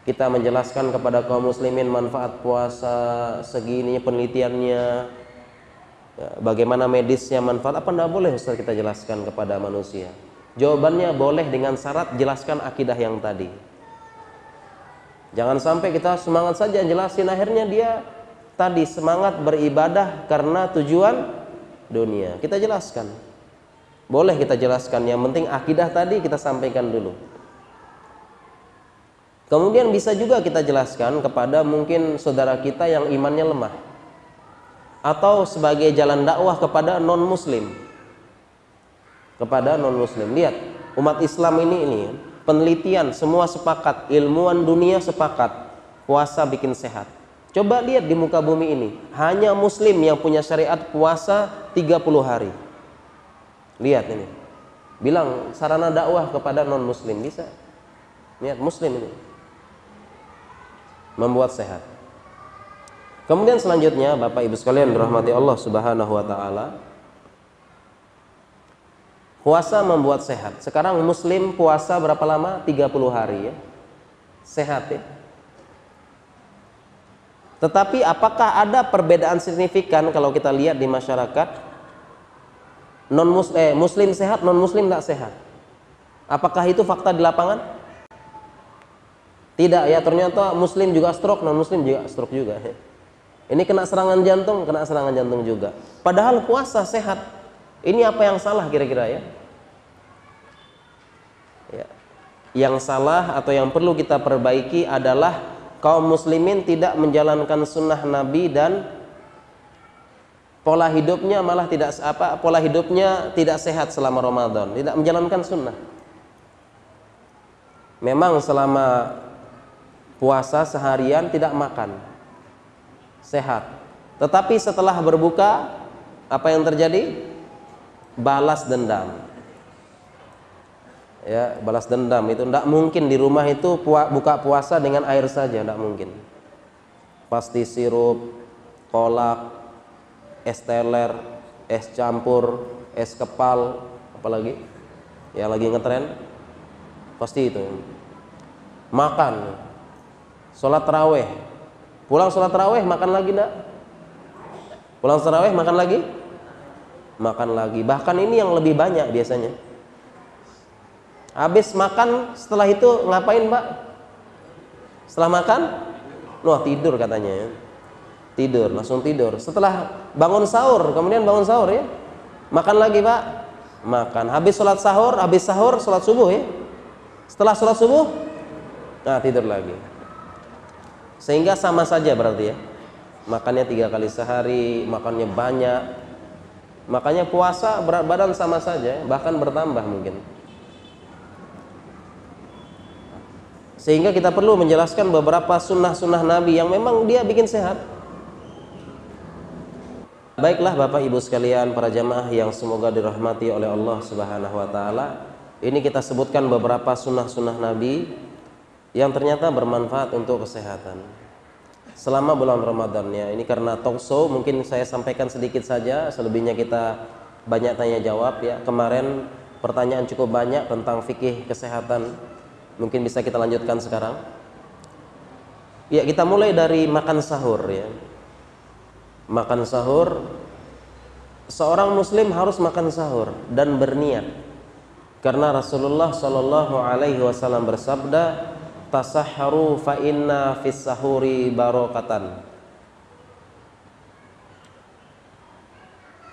Speaker 1: kita menjelaskan kepada kaum muslimin manfaat puasa, segini penelitiannya, ya, bagaimana medisnya manfaat, apa tidak boleh Ustadz kita jelaskan kepada manusia? Jawabannya boleh dengan syarat jelaskan akidah yang tadi. Jangan sampai kita semangat saja jelasin, akhirnya dia tadi semangat beribadah karena tujuan dunia. Kita jelaskan, boleh kita jelaskan, yang penting akidah tadi kita sampaikan dulu. Kemudian bisa juga kita jelaskan kepada mungkin saudara kita yang imannya lemah, atau sebagai jalan dakwah kepada non muslim. Kepada non muslim, lihat umat Islam ini penelitian semua sepakat, ilmuwan dunia sepakat, puasa bikin sehat. Coba lihat di muka bumi ini, hanya muslim yang punya syariat puasa 30 hari. Lihat ini. Bilang sarana dakwah kepada non muslim, bisa. Lihat muslim ini membuat sehat. Kemudian selanjutnya Bapak Ibu sekalian dirahmati Allah Subhanahu wa taala, puasa membuat sehat. Sekarang muslim puasa berapa lama? 30 hari ya. Sehat ya. Tetapi apakah ada perbedaan signifikan kalau kita lihat di masyarakat? Muslim sehat, non muslim tidak sehat. Apakah itu fakta di lapangan? Tidak ya, ternyata muslim juga stroke, non muslim juga stroke juga. Ini kena serangan jantung juga. Padahal puasa sehat. Ini apa yang salah kira-kira ya? Ya. Yang salah atau yang perlu kita perbaiki adalah kaum muslimin tidak menjalankan sunnah Nabi dan pola hidupnya tidak sehat selama Ramadan, tidak menjalankan sunnah. Memang selama puasa seharian tidak makan, sehat. Tetapi setelah berbuka, apa yang terjadi? Balas dendam. Ya, balas dendam itu tidak mungkin di rumah itu buka puasa dengan air saja, tidak mungkin. Pasti sirup, kolak, es teler, es campur, es kepal, apalagi ya lagi ngetren, pasti itu. Makan, sholat taraweh, pulang sholat taraweh makan lagi enggak? Pulang sholat taraweh makan lagi? Makan lagi. Bahkan ini yang lebih banyak biasanya. Habis makan, setelah itu ngapain Pak? Setelah makan? Wah, tidur katanya. Tidur, langsung tidur. Setelah bangun sahur, kemudian bangun sahur ya. Makan lagi Pak? Makan. Habis sholat sahur, sholat subuh ya. Setelah sholat subuh, nah tidur lagi. Sehingga sama saja berarti ya. Makannya 3 kali sehari, makannya banyak. Makanya puasa berat badan sama saja, bahkan bertambah mungkin. Sehingga kita perlu menjelaskan beberapa sunnah-sunnah Nabi yang memang dia bikin sehat. Baiklah Bapak Ibu sekalian, para jamaah yang semoga dirahmati oleh Allah Subhanahu wa taala. Ini kita sebutkan beberapa sunnah-sunnah Nabi yang ternyata bermanfaat untuk kesehatan selama bulan Ramadan ya. Ini karena talk show mungkin saya sampaikan sedikit saja, selebihnya kita banyak tanya jawab ya. Kemarin pertanyaan cukup banyak tentang fikih kesehatan. Mungkin bisa kita lanjutkan sekarang. Ya, kita mulai dari makan sahur ya. Makan sahur, seorang muslim harus makan sahur dan berniat. Karena Rasulullah Shallallahu alaihi wasallam bersabda, "Tasahharu fa inna fis sahuri barokatan."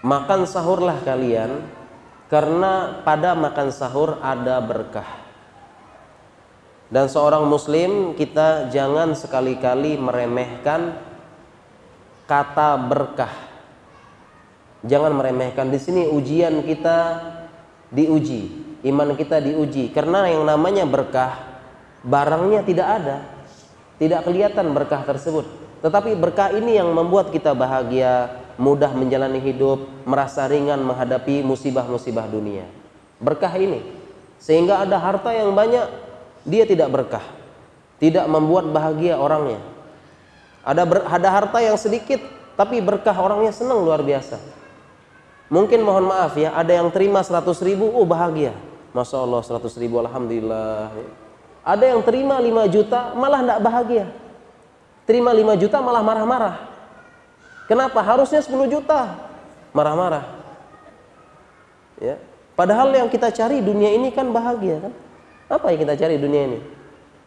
Speaker 1: Makan sahurlah kalian, karena pada makan sahur ada berkah. Dan seorang muslim, kita jangan sekali-kali meremehkan kata berkah. Jangan meremehkan. Di sini ujian kita diuji, iman kita diuji. Karena yang namanya berkah, barangnya tidak ada, tidak kelihatan berkah tersebut. Tetapi berkah ini yang membuat kita bahagia, mudah menjalani hidup, merasa ringan menghadapi musibah-musibah dunia. Berkah ini, sehingga ada harta yang banyak, dia tidak berkah, tidak membuat bahagia orangnya. Ada harta yang sedikit, tapi berkah orangnya senang luar biasa. Mungkin mohon maaf ya, ada yang terima 100.000, oh bahagia, Masya Allah 100.000, Alhamdulillah. Ada yang terima 5 juta, malah tidak bahagia. Terima 5 juta malah marah-marah. Kenapa? Harusnya 10 juta, marah-marah. Ya. Padahal yang kita cari dunia ini kan bahagia kan? Apa yang kita cari dunia ini?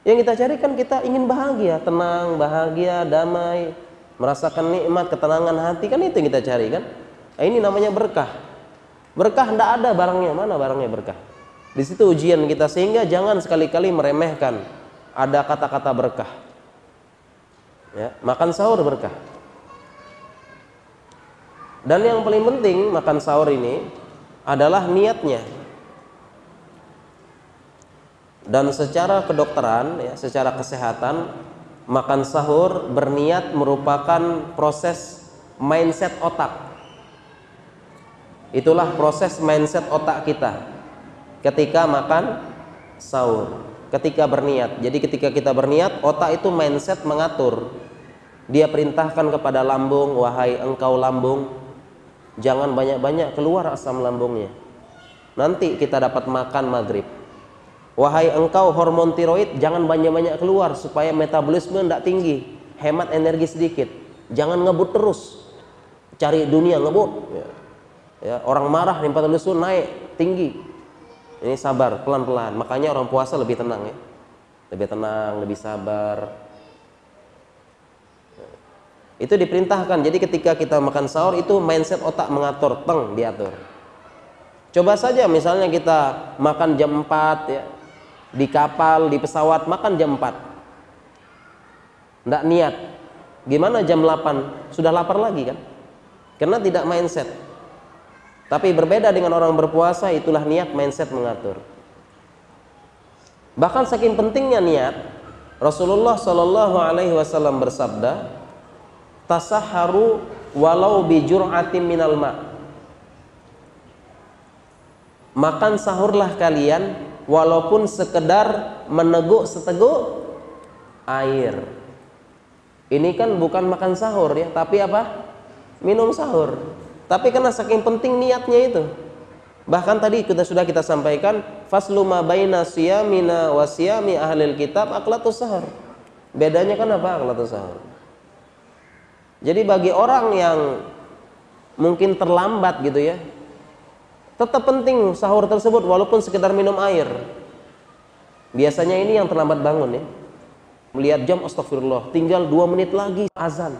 Speaker 1: Yang kita cari kan kita ingin bahagia, tenang, bahagia, damai, merasakan nikmat, ketenangan hati, kan itu yang kita cari kan? Nah, ini namanya berkah. Berkah tidak ada barangnya, mana barangnya berkah? Di situ ujian kita, sehingga jangan sekali-kali meremehkan ada kata-kata berkah. Ya, makan sahur berkah. Dan yang paling penting makan sahur ini adalah niatnya. Dan secara kedokteran, ya, secara kesehatan, makan sahur berniat merupakan proses mindset otak. Itulah proses mindset otak kita ketika makan sahur, ketika berniat. Jadi ketika kita berniat, otak itu mindset mengatur. Dia perintahkan kepada lambung, wahai engkau lambung, jangan banyak-banyak keluar asam lambungnya, nanti kita dapat makan maghrib. Wahai engkau hormon tiroid, jangan banyak-banyak keluar supaya metabolisme tidak tinggi, hemat energi sedikit. Jangan ngebut terus, cari dunia ngebut. Ya, orang marah nih metabolisme naik tinggi. Ini sabar, pelan-pelan. Makanya orang puasa lebih tenang ya, lebih tenang, lebih sabar. Itu diperintahkan. Jadi ketika kita makan sahur itu mindset otak mengatur, diatur. Coba saja misalnya kita makan jam 4 ya, di kapal, di pesawat makan jam 4, nggak niat, gimana jam 8 sudah lapar lagi kan? Karena tidak mindset. Tapi berbeda dengan orang berpuasa, itulah niat, mindset mengatur. Bahkan saking pentingnya niat, Rasulullah Shallallahu Alaihi Wasallam bersabda, tasahharu walau bijur'atin minal ma'. Makan sahurlah kalian walaupun sekedar meneguk seteguk air. Ini kan bukan makan sahur ya, tapi apa? Minum sahur. Tapi karena saking penting niatnya itu. Bahkan tadi sudah kita sampaikan, faslu ma baina siyamina wa siyami ahlil kitab aklatus sahur. Bedanya kan apa aklatus sahur? Jadi bagi orang yang mungkin terlambat gitu ya, tetap penting sahur tersebut walaupun sekedar minum air. Biasanya ini yang terlambat bangun ya, melihat jam, astagfirullah, tinggal 2 menit lagi azan.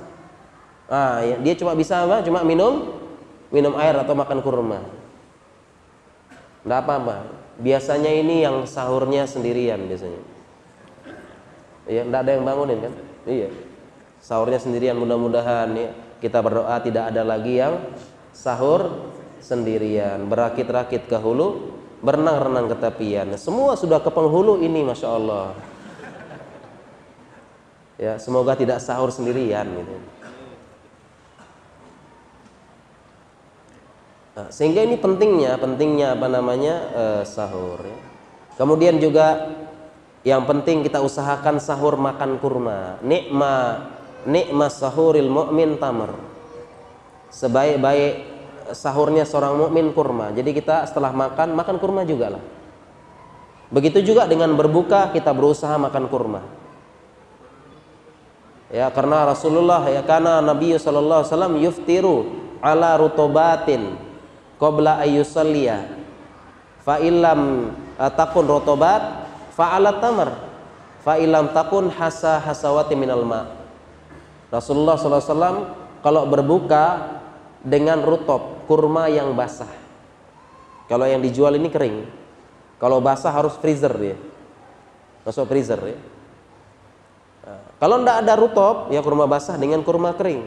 Speaker 1: Ya, dia cuma bisa apa? Cuma minum air atau makan kurma. Nggak apa-apa. Biasanya ini yang sahurnya sendirian biasanya. Ya, nggak ada yang bangunin kan? Iya. Sahurnya sendirian, mudah-mudahan ya, kita berdoa tidak ada lagi yang sahur sendirian, berakit-rakit ke hulu, berenang-renang ke tepian. Semua sudah ke penghulu ini, masya Allah. Ya, semoga tidak sahur sendirian gitu. Nah, sehingga ini pentingnya apa namanya sahur. Ya. Kemudian juga yang penting kita usahakan sahur makan kurma. Nikma sahuril mu'min tamar. Sebaik-baik sahurnya seorang mukmin kurma. Jadi kita setelah makan kurma juga lah. Begitu juga dengan berbuka, kita berusaha makan kurma. Ya, karena Rasulullah ya, karena Nabi sallallahu alaihi wasallam yuftiru ala rutobatin qabla ayyusalliya. Fa illam takun rutobat fa ala tamar. Fa illam takun hasawati minal ma'. Rasulullah sallallahu alaihi wasallam kalau berbuka dengan rutop, kurma yang basah. Kalau yang dijual ini kering. Kalau basah harus freezer ya. Masuk freezer ya. Nah, kalau tidak ada rutop, ya kurma basah dengan kurma kering.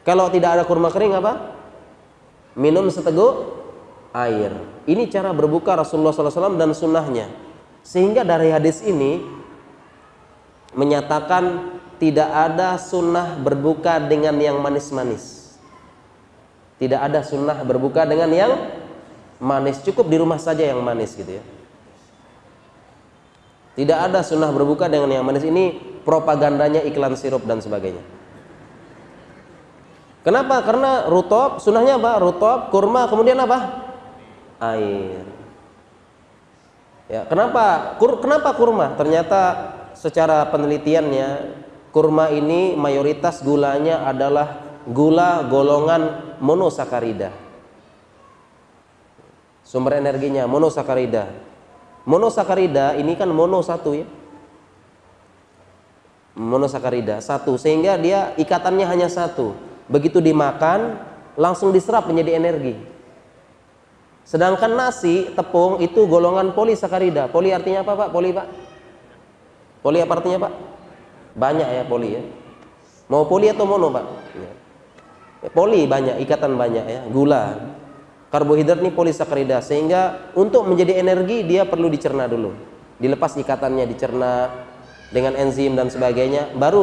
Speaker 1: Kalau tidak ada kurma kering apa? Minum seteguk air. Ini cara berbuka Rasulullah SAW dan sunnahnya. Sehingga dari hadis ini menyatakan tidak ada sunnah berbuka dengan yang manis-manis. Tidak ada sunnah berbuka dengan yang manis. Cukup di rumah saja yang manis gitu ya. Tidak ada sunnah berbuka dengan yang manis. Ini propagandanya iklan sirup dan sebagainya. Kenapa? Karena rutop, sunnahnya apa? Rutop, kurma, kemudian apa? Air. Ya, kenapa kurma? Ternyata secara penelitiannya kurma ini mayoritas gulanya adalah gula golongan monosakarida. Sumber energinya monosakarida. Monosakarida ini kan mono satu ya. Monosakarida satu, sehingga dia ikatannya hanya satu. Begitu dimakan langsung diserap menjadi energi. Sedangkan nasi, tepung itu golongan polisakarida. Poli artinya apa Pak? Poli Pak? Poli apa artinya Pak? Banyak ya poli ya. Mau poli atau mono Pak? Ya. Poli banyak, ikatan banyak ya, gula. Karbohidrat ini polisakarida, sehingga untuk menjadi energi dia perlu dicerna dulu, dilepas ikatannya, dicerna dengan enzim dan sebagainya, baru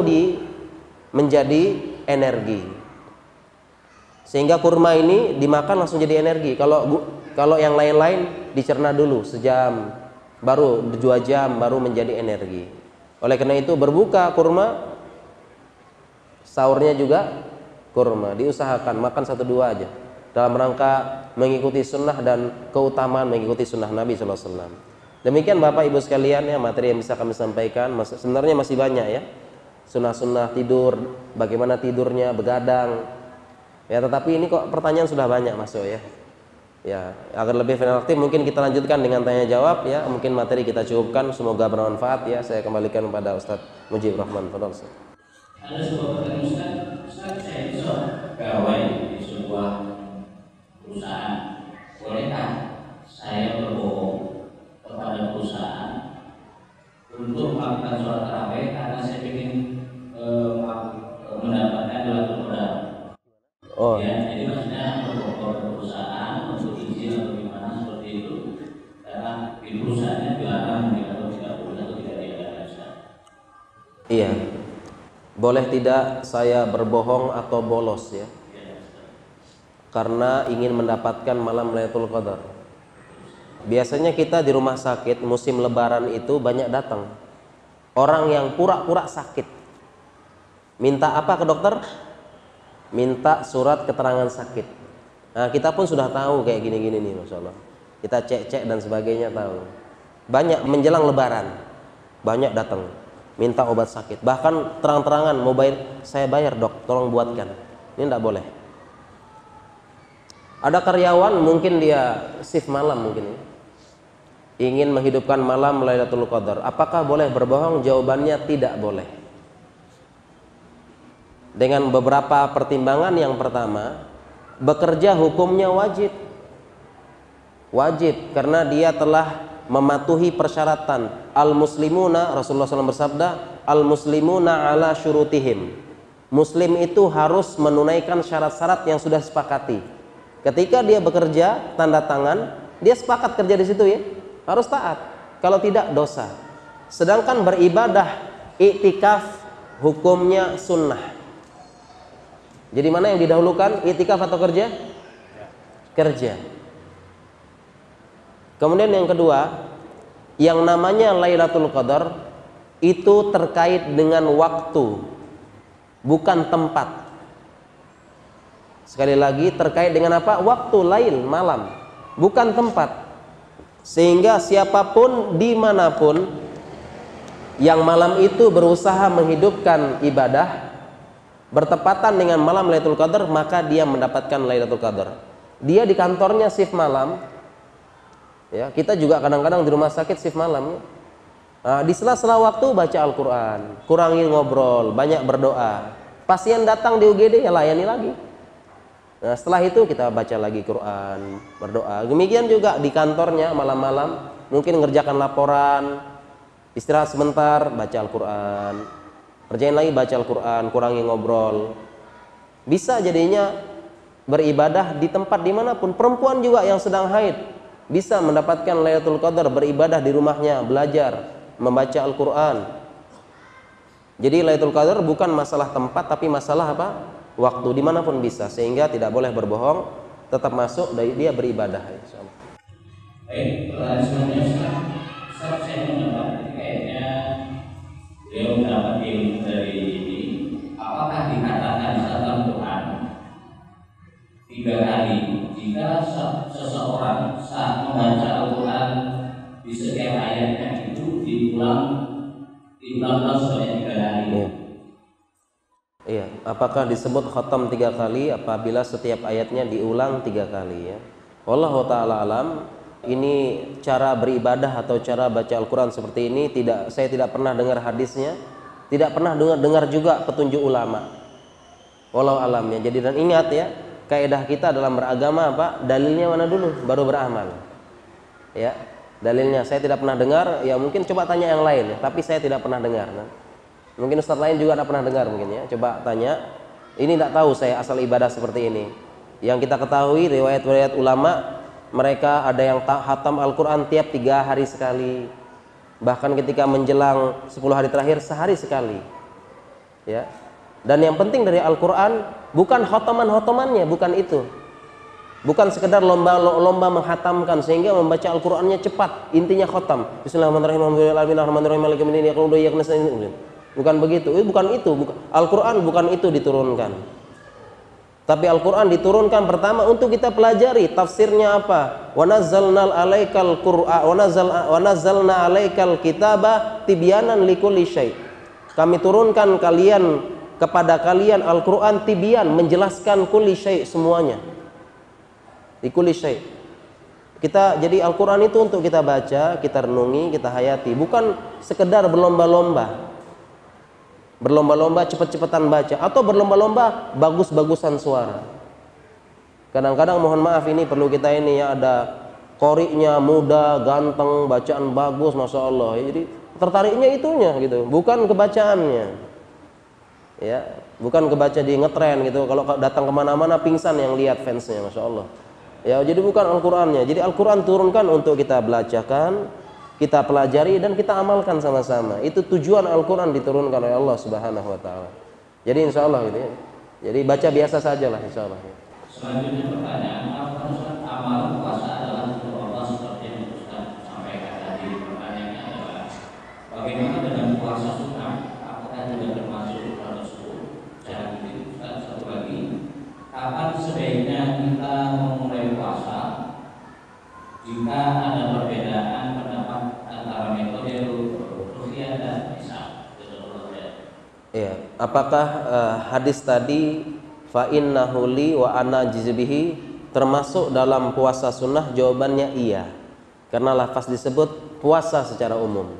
Speaker 1: menjadi energi. Sehingga kurma ini dimakan langsung jadi energi. Kalau yang lain-lain dicerna dulu sejam, baru 2 jam baru menjadi energi. Oleh karena itu berbuka kurma, sahurnya juga kurma, diusahakan makan 1-2 aja dalam rangka mengikuti sunnah dan keutamaan mengikuti sunnah Nabi SAW. Demikian Bapak Ibu sekalian ya, materi yang bisa kami sampaikan. Sebenarnya masih banyak ya, sunnah-sunnah tidur, bagaimana tidurnya, begadang ya, tetapi ini kok pertanyaan sudah banyak masuk ya. Ya, agar lebih interaktif mungkin kita lanjutkan dengan tanya jawab ya. Mungkin materi kita cukupkan, semoga bermanfaat ya. Saya kembalikan kepada Ustadz Mujib Rahman. Fadhol.
Speaker 2: Ada sebuah pertanyaan Ustaz, saya bisa gawai di sebuah perusahaan, bolehkah saya berbohong kepada perusahaan untuk melakukan sholat tarawih karena saya ingin mendapatkan gelar modal?
Speaker 1: Oh
Speaker 2: ya, jadi maksudnya berbohong kepada perusahaan untuk izin atau gimana seperti itu, karena di perusahaannya dilarang atau tidak boleh atau tidak diadakan.
Speaker 1: iya, boleh tidak saya berbohong atau bolos ya, karena ingin mendapatkan malam Lailatul Qadar. Biasanya kita di rumah sakit musim lebaran itu banyak datang orang yang pura-pura sakit. Minta apa ke dokter? Minta surat keterangan sakit. Nah, kita pun sudah tahu kayak gini-gini nih, Masya Allah. Kita cek-cek dan sebagainya tahu. Banyak menjelang lebaran, banyak datang minta obat sakit. Bahkan terang-terangan mau bayar, saya bayar dok, tolong buatkan. Ini tidak boleh. Ada karyawan mungkin dia shift malam mungkin ya, ingin menghidupkan malam Lailatul Qadar. Apakah boleh berbohong? Jawabannya tidak boleh. Dengan beberapa pertimbangan. Yang pertama, bekerja hukumnya wajib. Wajib karena dia telah mematuhi persyaratan. Al-muslimuna, Rasulullah SAW bersabda, al-muslimuna ala syurutihim. Muslim itu harus menunaikan syarat-syarat yang sudah sepakati. Ketika dia bekerja, tanda tangan, dia sepakat kerja di situ ya, harus taat. Kalau tidak, dosa. Sedangkan beribadah, iktikaf, hukumnya sunnah. Jadi mana yang didahulukan, iktikaf atau kerja? Kerja. Kemudian yang kedua, yang namanya Lailatul Qadar itu terkait dengan waktu, bukan tempat. Sekali lagi, terkait dengan apa? Waktu, lail, malam, bukan tempat. Sehingga siapapun dimanapun yang malam itu berusaha menghidupkan ibadah bertepatan dengan malam Lailatul Qadar, maka dia mendapatkan Lailatul Qadar. Dia di kantornya shift malam ya, kita juga kadang-kadang di rumah sakit shift malam ya. Nah, di sela-sela waktu baca Al-Quran, kurangi ngobrol, banyak berdoa. Pasien datang di UGD ya layani lagi. Nah, setelah itu kita baca lagi Quran, berdoa. Demikian juga di kantornya malam-malam mungkin ngerjakan laporan, istirahat sebentar, baca Al-Quran, kerjain lagi baca Al-Quran, kurangi ngobrol. Bisa jadinya beribadah di tempat dimanapun. Perempuan juga yang sedang haid bisa mendapatkan Lailatul Qadar, beribadah di rumahnya, belajar, membaca Al-Quran. Jadi Lailatul Qadar bukan masalah tempat, tapi masalah apa? Waktu, dimanapun bisa. Sehingga tidak boleh berbohong, tetap masuk dari dia beribadah.
Speaker 2: Baik, pertanyaan selanjutnya Ustaz, saya mendapat kayaknya beliau mendapat ilmu dari ini. Apakah dikatakan dalam Quran 3 kali jika seseorang saat membaca Al-Quran di setiap ayatnya itu diulang sebanyak 3 kali?
Speaker 1: Iya, apakah disebut khatam 3 kali apabila setiap ayatnya diulang 3 kali ya? Wallahu ta'ala alam. Ini cara beribadah atau cara baca Al-Quran seperti ini saya tidak pernah dengar hadisnya, tidak pernah dengar juga petunjuk ulama. Wallahu alam ya. Jadi dan ingat ya, kaidah kita dalam beragama apa? Dalilnya mana dulu baru beramal. Ya, dalilnya saya tidak pernah dengar, ya mungkin coba tanya yang lain ya, tapi saya tidak pernah dengar. Mungkin ustadz lain juga tidak pernah dengar mungkin ya. Coba tanya. Ini tidak tahu saya asal ibadah seperti ini. Yang kita ketahui riwayat-riwayat ulama, mereka ada yang khatam Al-Quran tiap 3 hari sekali, bahkan ketika menjelang 10 hari terakhir sehari sekali. Ya. Dan yang penting dari Al-Quran bukan khotaman-khotamannya, bukan itu. Bukan sekedar lomba menghatamkan sehingga membaca Al-Qur'annya cepat, intinya khatam. Bismillahirrahmanirrahim. Bukan begitu. Bukan itu. Al-Qur'an bukan itu diturunkan. Tapi Al-Qur'an diturunkan pertama untuk kita pelajari tafsirnya apa. Wa nazzalna 'alaikal Qur'an wa nazzalna 'alaikal kitaba tibyanan likulli syai'. Kami turunkan kepada kalian Al-Qur'an tibyan, menjelaskan kulli syai', semuanya. Likulli syai'. Jadi Al-Qur'an itu untuk kita baca, kita renungi, kita hayati, bukan sekedar berlomba-lomba. Berlomba-lomba cepet-cepetan baca atau berlomba-lomba bagus-bagusan suara. Kadang-kadang mohon maaf ini perlu kita ini ya, ada qori'nya muda, ganteng, bacaan bagus, Masya Allah. Jadi tertariknya itunya gitu, bukan kebacaannya. Ya, bukan kebaca di ngetren gitu. Kalau datang kemana-mana pingsan yang lihat fansnya, Masya Allah. Ya, jadi bukan Al-Qur'annya. Jadi Al-Qur'an turunkan untuk kita belajarkan, kita pelajari dan kita amalkan sama-sama. Itu tujuan Al-Qur'an diturunkan oleh Allah Subhanahu wa taala. Jadi insyaallah gitu ya. Jadi baca biasa sajalah insyaallah.
Speaker 2: Selanjutnya pertanyaan, apakah amal puasa adalah untuk Allah seperti yang Ustaz sampaikan tadi? Pertanyaannya adalah bagaimana dengan puasa sunnah? Apakah juga termasuk puasa tersebut? Jangan gitu, Ustaz. Satu lagi, kapan sebaiknya kita memulai puasa jika ada perbedaan pendapat antara metode ruqyah dan hisab?
Speaker 1: Ya, apakah hadis tadi fa innahu li wa ana jizbihi termasuk dalam puasa sunnah? Jawabannya iya, karena lafaz disebut puasa secara umum,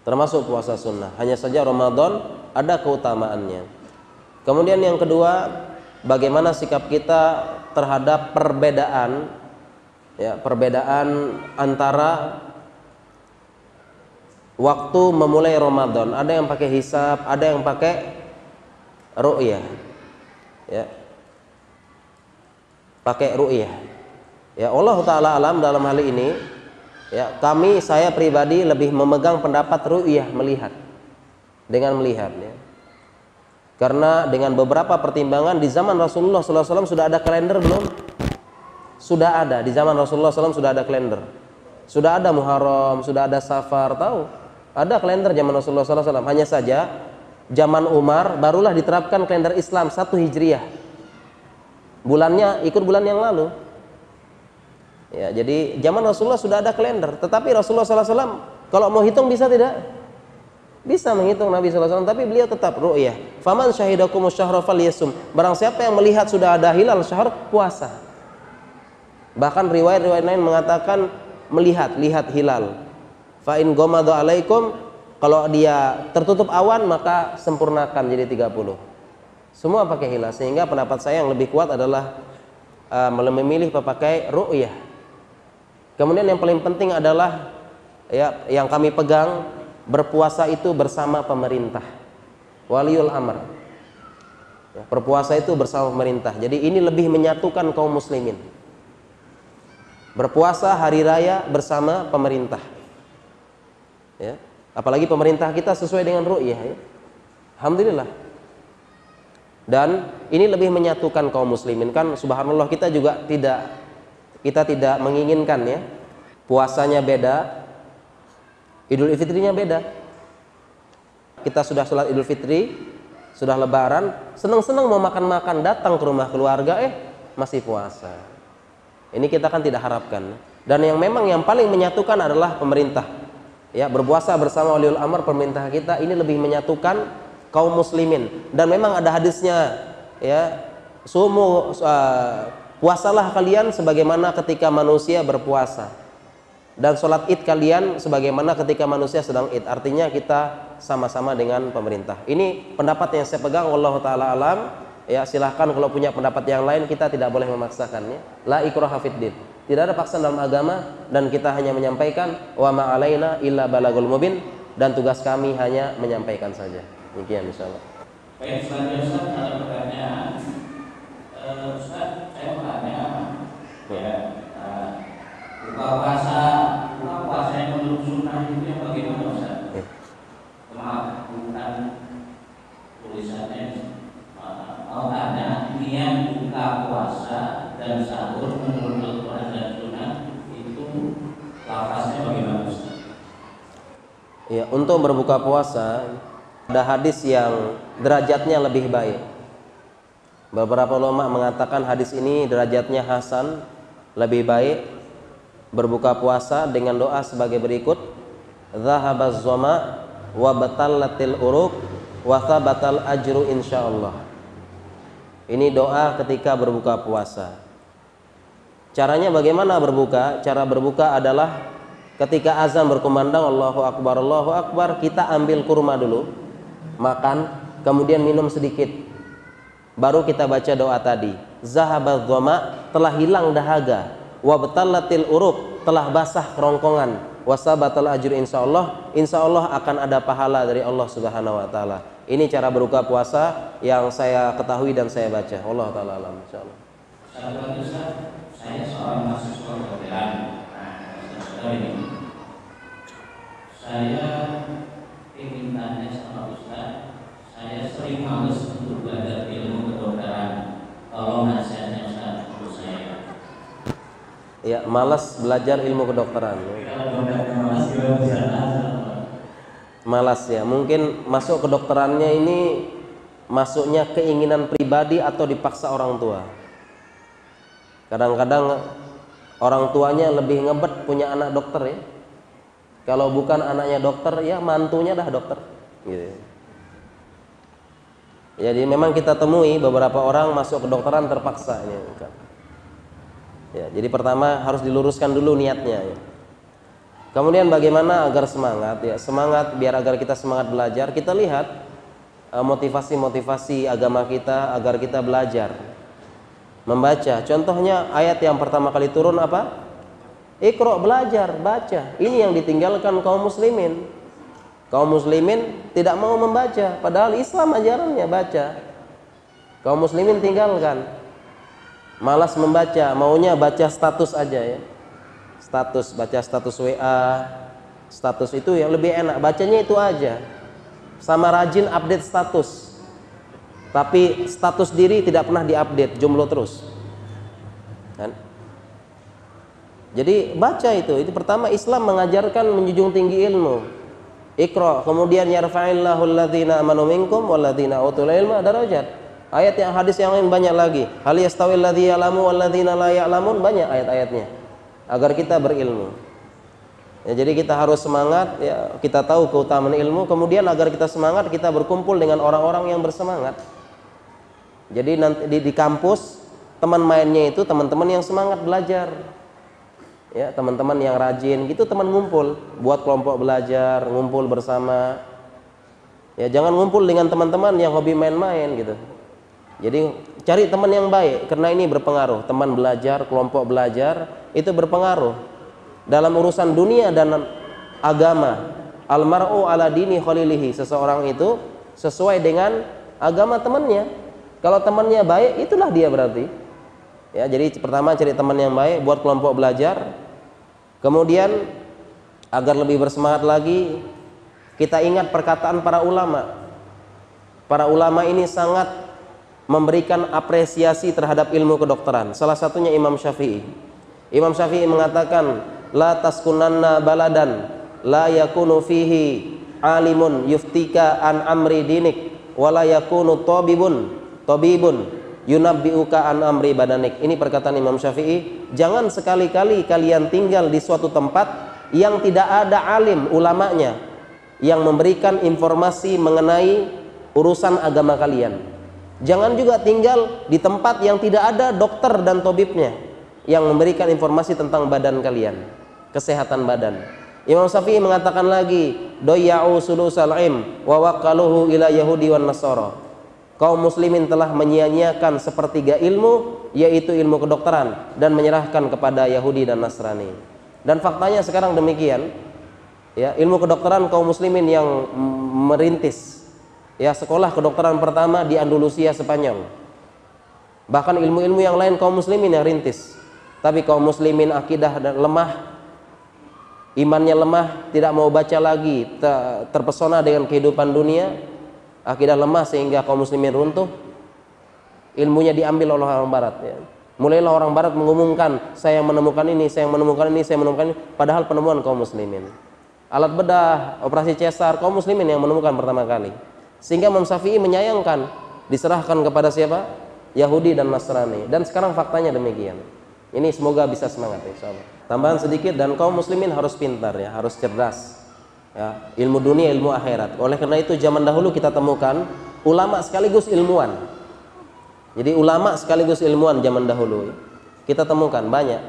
Speaker 1: termasuk puasa sunnah. Hanya saja Ramadan ada keutamaannya. Kemudian yang kedua, bagaimana sikap kita terhadap perbedaan, ya, perbedaan antara waktu memulai Ramadan. Ada yang pakai hisab, ada yang pakai ru'yah. Ya. Pakai ru'yah. Ya, Allah taala alam dalam hal ini, ya, saya pribadi lebih memegang pendapat ru'yah, melihat. Dengan melihat, ya. Karena dengan beberapa pertimbangan di zaman Rasulullah SAW sudah ada kalender belum? Sudah ada, di zaman Rasulullah SAW sudah ada kalender. Sudah ada Muharram, sudah ada Safar, tahu? Ada kalender zaman Rasulullah SAW. Hanya saja zaman Umar barulah diterapkan kalender Islam 1 Hijriah. Bulannya ikut bulan yang lalu. Ya, jadi zaman Rasulullah sudah ada kalender, tetapi Rasulullah SAW kalau mau hitung bisa tidak? Bisa menghitung Nabi SAW, tapi beliau tetap ru'yah. Faman syahidakumus syahra falyasum. Barang siapa yang melihat sudah ada hilal syahr, puasa. Bahkan riwayat-riwayat lain mengatakan lihat hilal. Fa in ghamada alaikum, kalau dia tertutup awan maka sempurnakan jadi 30. Semua pakai hilal, sehingga pendapat saya yang lebih kuat adalah memilih pakai ru'yah. Kemudian yang paling penting adalah, ya, yang kami pegang, berpuasa itu bersama pemerintah, waliul amr. Ya, berpuasa itu bersama pemerintah. Jadi ini lebih menyatukan kaum muslimin. Berpuasa hari raya bersama pemerintah. Ya, apalagi pemerintah kita sesuai dengan ru'yah, ya. Alhamdulillah. Dan ini lebih menyatukan kaum muslimin. Kan subhanallah, kita tidak menginginkan, ya, puasanya beda, Idul Fitrinya beda. Kita sudah sholat Idul Fitri, sudah lebaran, senang-senang mau makan-makan, datang ke rumah keluarga, masih puasa. Ini kita kan tidak harapkan. Dan yang memang yang paling menyatukan adalah pemerintah. Ya, berpuasa bersama waliul amr pemerintah kita, ini lebih menyatukan kaum muslimin. Dan memang ada hadisnya, ya, puasalah kalian sebagaimana ketika manusia berpuasa, dan sholat id kalian sebagaimana ketika manusia sedang id. Artinya kita sama-sama dengan pemerintah. Ini pendapat yang saya pegang, wallahu taala alam. Ya, silahkan kalau punya pendapat yang lain, kita tidak boleh memaksakannya. La ikraha fiddin. Tidak ada paksaan dalam agama, dan kita hanya menyampaikan wa ma alaina illa balagul mubin, dan tugas kami hanya menyampaikan saja. Demikian insyaallah.
Speaker 2: Baik, selanjutnya Ustaz, ada pertanyaan. Ustaz, saya bertanya, ya, buka puasa yang menurut sunnah itu yang bagaimana Ustaz? Maaf, bukan tulisannya. Mau tanya, niat buka puasa dan sahur menurut Al-Quran dan Sunnah itu lafaznya bagaimana Ustaz?
Speaker 1: Ya, untuk berbuka puasa ada hadis yang derajatnya lebih baik. Beberapa ulama mengatakan hadis ini derajatnya hasan, lebih baik berbuka puasa dengan doa sebagai berikut: Zahabaz zama wa batallatil uruq wa thabatal ajru insyaallah. Ini doa ketika berbuka puasa. Caranya bagaimana berbuka? Cara berbuka adalah ketika azan berkumandang Allahu Akbar, kita ambil kurma dulu, makan, kemudian minum sedikit. Baru kita baca doa tadi. Zahabaz zama, telah hilang dahaga. Wa batallatil uruq, telah basah kerongkongan. Wasabatal ajru insyaallah akan ada pahala dari Allah Subhanahu wa taala. Ini cara berbuka puasa yang saya ketahui dan saya baca. Allah taala alam insyaallah.
Speaker 2: Saya seorang mahasiswa kedokteran. Ini saya ingin tanya sama Ustaz, saya sering males untuk belajar ilmu kedokteran. Tolong nasihatnya Ustaz untuk saya.
Speaker 1: Ya, malas belajar ilmu kedokteran. Malas ya, mungkin masuk kedokterannya ini masuknya keinginan pribadi atau dipaksa orang tua. Kadang-kadang orang tuanya lebih ngebet punya anak dokter ya. Kalau bukan anaknya dokter ya mantunya dah dokter gitu. Jadi memang kita temui beberapa orang masuk kedokteran terpaksa ini. Ya, jadi pertama harus diluruskan dulu niatnya ya. Kemudian bagaimana agar semangat ya, semangat biar agar kita semangat belajar, kita lihat motivasi-motivasi agama kita agar kita belajar membaca. Contohnya ayat yang pertama kali turun apa? Iqra, belajar, baca. Ini yang ditinggalkan kaum muslimin. Kaum muslimin tidak mau membaca, padahal Islam ajarannya baca. Kaum muslimin tinggalkan. Malas membaca, maunya baca status aja ya. Status, baca status WA. Status itu yang lebih enak, bacanya itu aja. Sama rajin update status. Tapi status diri tidak pernah diupdate, jomblo terus. Kan? Jadi baca itu pertama Islam mengajarkan menjunjung tinggi ilmu. Iqra, kemudian yarfa'illahu alladhina amanu minkum walladhina utul ilma darajat. Ayat yang hadis yang lain banyak lagi. Hal yastawil ladzi ya'lamu walladzina la ya'lamun, banyak ayat-ayatnya. Agar kita berilmu. Ya, jadi kita harus semangat ya, kita tahu keutamaan ilmu, kemudian agar kita semangat kita berkumpul dengan orang-orang yang bersemangat. Jadi nanti di kampus teman mainnya itu teman-teman yang semangat belajar. Ya, teman-teman yang rajin gitu, teman ngumpul, buat kelompok belajar, ngumpul bersama. Ya, jangan ngumpul dengan teman-teman yang hobi main-main gitu. Jadi cari teman yang baik karena ini berpengaruh. Teman belajar, kelompok belajar itu berpengaruh dalam urusan dunia dan agama. Almar'u ala dini khalilihi, seseorang itu sesuai dengan agama temannya. Kalau temannya baik, itulah dia berarti. Ya, jadi pertama cari teman yang baik buat kelompok belajar. Kemudian agar lebih bersemangat lagi, kita ingat perkataan para ulama. Para ulama ini sangat memberikan apresiasi terhadap ilmu kedokteran. Salah satunya Imam Syafi'i. Imam Syafi'i mengatakan, la taskunanna baladan la yakunu fihi alimun yuftika an amri dinik wala yakunu tabibun yunabbiuka an amri badanik. Ini perkataan Imam Syafi'i. Jangan sekali-kali kalian tinggal di suatu tempat yang tidak ada alim ulamanya yang memberikan informasi mengenai urusan agama kalian. Jangan juga tinggal di tempat yang tidak ada dokter dan tabibnya yang memberikan informasi tentang badan kalian, kesehatan badan. Imam Syafi'i mengatakan lagi, doya'u sulusal ilm wa waqaluhu ila yahudi wan nasara. Kaum muslimin telah menyia-nyiakan sepertiga ilmu, yaitu ilmu kedokteran, dan menyerahkan kepada Yahudi dan Nasrani. Dan faktanya sekarang demikian. Ya, ilmu kedokteran kaum muslimin yang merintis ya sekolah kedokteran pertama di Andalusia, Spanyol. Bahkan ilmu-ilmu yang lain kaum muslimin yang rintis. Tapi kaum muslimin akidah lemah, imannya lemah, tidak mau baca lagi, terpesona dengan kehidupan dunia, akidah lemah sehingga kaum muslimin runtuh. Ilmunya diambil oleh orang barat ya. Mulailah orang barat mengumumkan, saya menemukan ini, saya menemukan ini, saya menemukan ini, padahal penemuan kaum muslimin. Alat bedah, operasi cesar, kaum muslimin yang menemukan pertama kali. Sehingga Imam Syafi'i menyayangkan, diserahkan kepada siapa? Yahudi dan Nasrani. Dan sekarang faktanya demikian. Ini semoga bisa semangat insyaallah. Tambahan sedikit, dan kaum muslimin harus pintar ya, harus cerdas. Ya, ilmu dunia, ilmu akhirat. Oleh karena itu zaman dahulu kita temukan ulama sekaligus ilmuwan. Jadi ulama sekaligus ilmuwan zaman dahulu kita temukan banyak.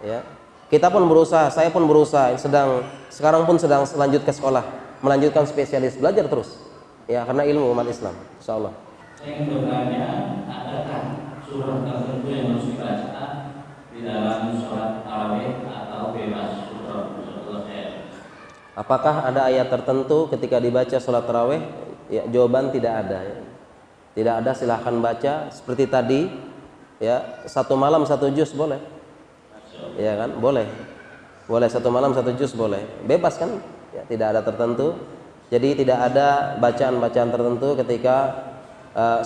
Speaker 1: Ya. Kita pun berusaha, saya pun berusaha, sekarang pun sedang lanjut ke sekolah, melanjutkan spesialis, belajar terus. Ya, karena ilmu umat Islam, insyaallah.
Speaker 2: Saya ingin bertanya, adakah surah tertentu yang harus dibaca di dalam sholat tarawih atau bebas surah?
Speaker 1: Apakah ada ayat tertentu ketika dibaca sholat tarawih? Ya, jawaban tidak ada. Ya. Tidak ada, silahkan baca seperti tadi. Ya, satu malam satu juz boleh. Ya kan, boleh. Boleh satu malam satu juz boleh. Bebas kan? Ya, tidak ada tertentu. Jadi tidak ada bacaan-bacaan tertentu ketika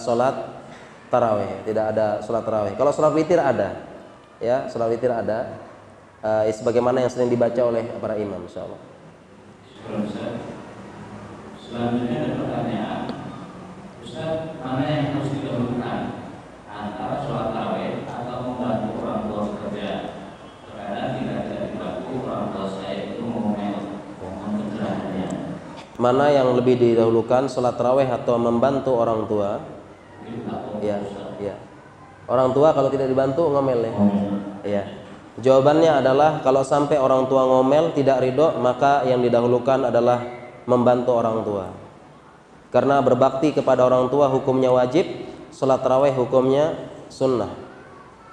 Speaker 1: sholat tarawih. Tidak ada sholat tarawih. Kalau sholat witir ada. Ya, sholat witir ada. Sebagaimana yang sering dibaca oleh para imam, insyaallah.
Speaker 2: Selanjutnya ada pertanyaan, Ustaz, mana yang harus didahulukan antara sholat tarawih atau membantu orang tua bekerja? Terkadang tidak dibantu orang tua saya itu ngomel pencerahannya.
Speaker 1: Mana yang lebih didahulukan, sholat tarawih atau membantu orang tua? Ya, ya. Orang tua kalau tidak dibantu ngomel ya. Ya. Jawabannya adalah kalau sampai orang tua ngomel tidak ridho, maka yang didahulukan adalah membantu orang tua. Karena berbakti kepada orang tua hukumnya wajib, sholat tarawih hukumnya sunnah.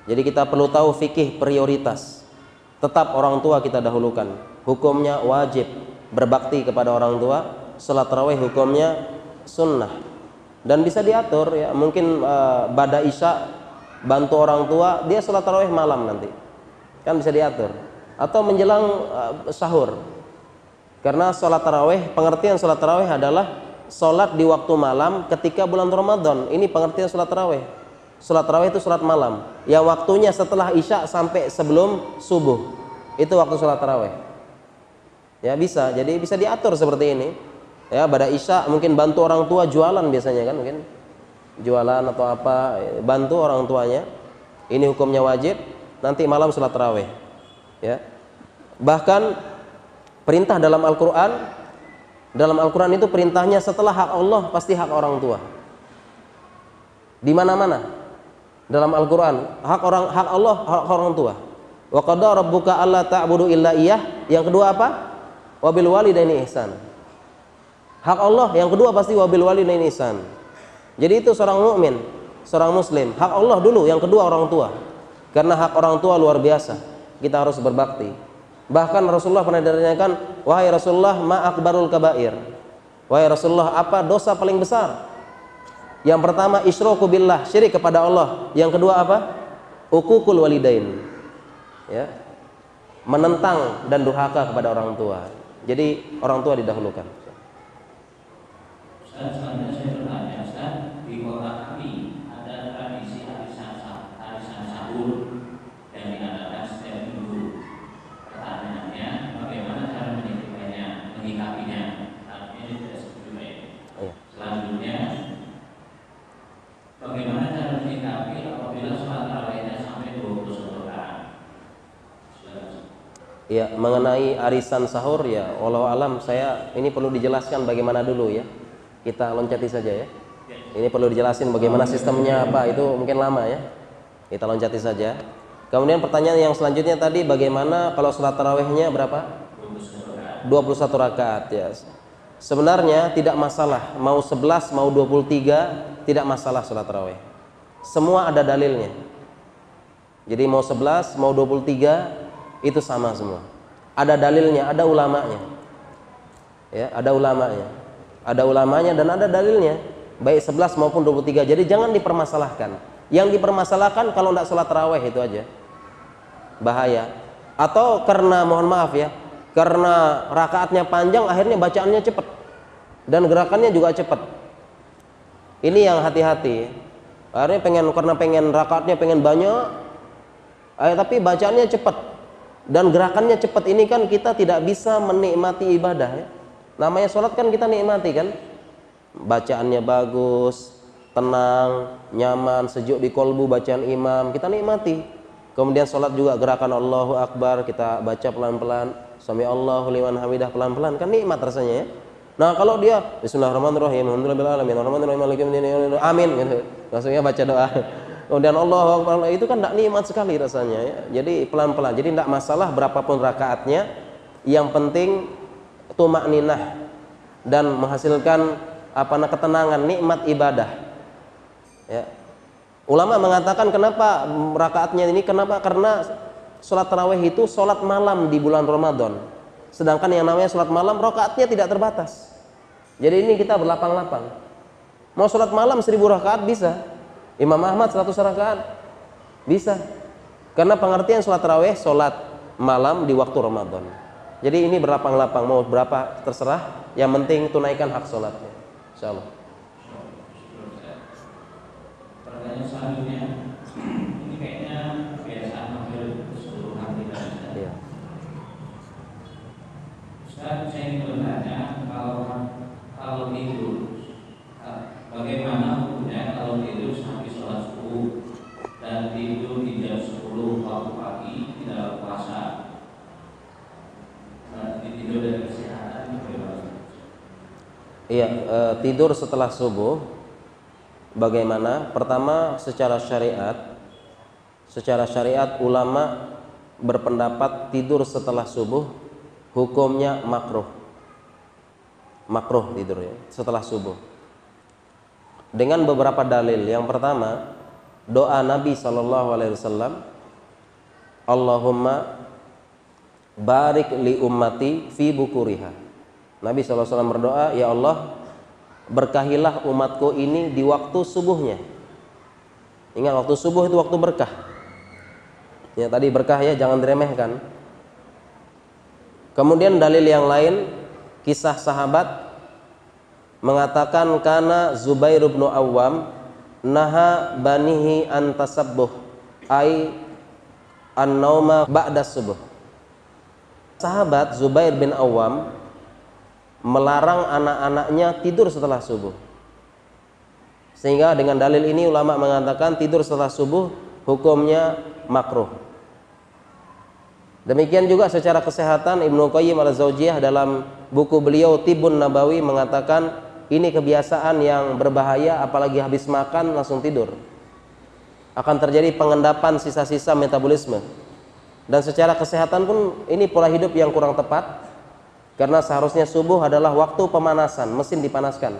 Speaker 1: Jadi kita perlu tahu fikih prioritas. Tetap orang tua kita dahulukan, hukumnya wajib. Berbakti kepada orang tua, sholat tarawih hukumnya sunnah. Dan bisa diatur ya, mungkin ba'da isya bantu orang tua, dia sholat tarawih malam nanti, kan bisa diatur. Atau menjelang sahur. Karena sholat tarawih, pengertian sholat tarawih adalah sholat di waktu malam ketika bulan Ramadan. Ini pengertian sholat tarawih. Sholat tarawih itu sholat malam yang waktunya setelah isya sampai sebelum subuh. Itu waktu sholat tarawih. Ya bisa, jadi bisa diatur seperti ini. Ya, pada isya mungkin bantu orang tua jualan biasanya kan, mungkin jualan atau apa, bantu orang tuanya. Ini hukumnya wajib. Nanti malam sholat tarawih. Ya. Bahkan perintah dalam Al-Quran, itu perintahnya setelah hak Allah pasti hak orang tua. Di mana-mana dalam Al-Quran hak Allah, hak orang tua. Wa qada rabbuka alla ta'budu illa iyyah. Yang kedua apa? Wabil walidaini ihsan. Hak Allah yang kedua pasti wabil walidaini ihsan. Jadi itu seorang mukmin, seorang muslim, hak Allah dulu, yang kedua orang tua. Karena hak orang tua luar biasa. Kita harus berbakti. Bahkan Rasulullah pernah ditanyakan, wahai Rasulullah, ma akbarul kabair. Wahai Rasulullah, apa dosa paling besar? Yang pertama isyraku billah, syirik kepada Allah. Yang kedua apa? Uququl walidain. Ya. Menentang dan durhaka kepada orang tua. Jadi orang tua didahulukan.
Speaker 2: Ustaz, selanjutnya saya bertanya, Ustaz, di kota kami ada tradisi arisan sahur yang diadakan setiap minggu. Pertanyaannya, bagaimana cara menyikapinya? Artinya ini tidak setuju ya. Selanjutnya, bagaimana cara menyikapi apabila sholat tarawihnya sampai 21 rakaat?
Speaker 1: Ya, mengenai arisan sahur ya, wallahu alam, saya ini perlu dijelaskan bagaimana dulu ya. Kita loncati saja ya. Ini perlu dijelasin bagaimana sistemnya apa, itu mungkin lama ya. Kita loncati saja. Kemudian pertanyaan yang selanjutnya tadi, bagaimana kalau sholat tarawihnya berapa? 21 rakaat ya. Sebenarnya tidak masalah, mau 11 mau 23 tidak masalah sholat tarawih. Semua ada dalilnya. Jadi mau 11 mau 23 itu sama semua. Ada dalilnya, ada ulamanya. Ya, ada ulamanya. Ada ulamanya dan ada dalilnya. Baik 11 maupun 23. Jadi jangan dipermasalahkan. Yang dipermasalahkan kalau tidak sholat taraweh itu aja, bahaya. Atau karena mohon maaf ya, karena rakaatnya panjang akhirnya bacaannya cepat dan gerakannya juga cepat. Ini yang hati-hati. Akhirnya karena pengen rakaatnya pengen banyak, tapi bacaannya cepat dan gerakannya cepat. Ini kan kita tidak bisa menikmati ibadah ya. Namanya sholat kan kita nikmati kan, bacaannya bagus, tenang, nyaman, sejuk di kolbu, bacaan imam kita nikmati. Kemudian sholat juga gerakan Allahu Akbar kita baca pelan-pelan, Sami Allahu liman hamidah pelan-pelan, kan nikmat rasanya ya. Nah kalau dia Bismillahirrahmanirrahim, alhamdulillahirabbil alamin, maliki yaumiddin, amin gitu. Maksudnya baca doa. Kemudian Allahu Akbar, itu kan tidak nikmat sekali rasanya ya. Jadi pelan-pelan. Jadi tidak masalah berapapun rakaatnya, yang penting tumakninah dan menghasilkan ketenangan, nikmat ibadah. Ya. Ulama mengatakan kenapa rakaatnya ini, kenapa? Karena sholat tarawih itu sholat malam di bulan Ramadan. Sedangkan yang namanya sholat malam rakaatnya tidak terbatas. Jadi ini kita berlapang-lapang. Mau sholat malam 1000 rakaat bisa. Imam Ahmad 100 rakaat bisa. Karena pengertian sholat tarawih sholat malam di waktu Ramadan. Jadi ini berlapang-lapang, mau berapa terserah. Yang penting tunaikan hak sholatnya. Insyaallah.
Speaker 2: Pertanyaan selanjutnya, ini kayaknya kebiasaan hampir keseluruhan kita.
Speaker 1: Iya.
Speaker 2: Ustaz, saya ingin bertanya, kalau tidur, bagaimana hukumnya kalau tidur sampai sholat subuh dan tidur di jam 10 waktu pagi tidak puasa? Tidur dari kesehatan bagaimana?
Speaker 1: Iya, tidur setelah subuh bagaimana? Pertama, secara syariat ulama berpendapat tidur setelah subuh hukumnya makruh tidur ya setelah subuh, dengan beberapa dalil. Yang pertama, doa Nabi SAW, Allahumma barik li ummati fi bukuriha. Nabi SAW berdoa, ya Allah, berkahilah umatku ini di waktu subuhnya. Ingat, waktu subuh itu waktu berkah ya, tadi berkah ya, jangan diremehkan. Kemudian dalil yang lain, kisah sahabat mengatakan kana Zubair bin Awwam naha banihi an tasabbuh ai an-nauma ba'da subuh. Sahabat Zubair bin Awwam melarang anak-anaknya tidur setelah subuh. Sehingga dengan dalil ini ulama mengatakan tidur setelah subuh hukumnya makruh. Demikian juga secara kesehatan, Ibnu Qayyim al-Jauziyah dalam buku beliau Tibbun Nabawi mengatakan ini kebiasaan yang berbahaya, apalagi habis makan langsung tidur. Akan terjadi pengendapan sisa-sisa metabolisme. Dan secara kesehatan pun ini pola hidup yang kurang tepat, karena seharusnya subuh adalah waktu pemanasan, mesin dipanaskan,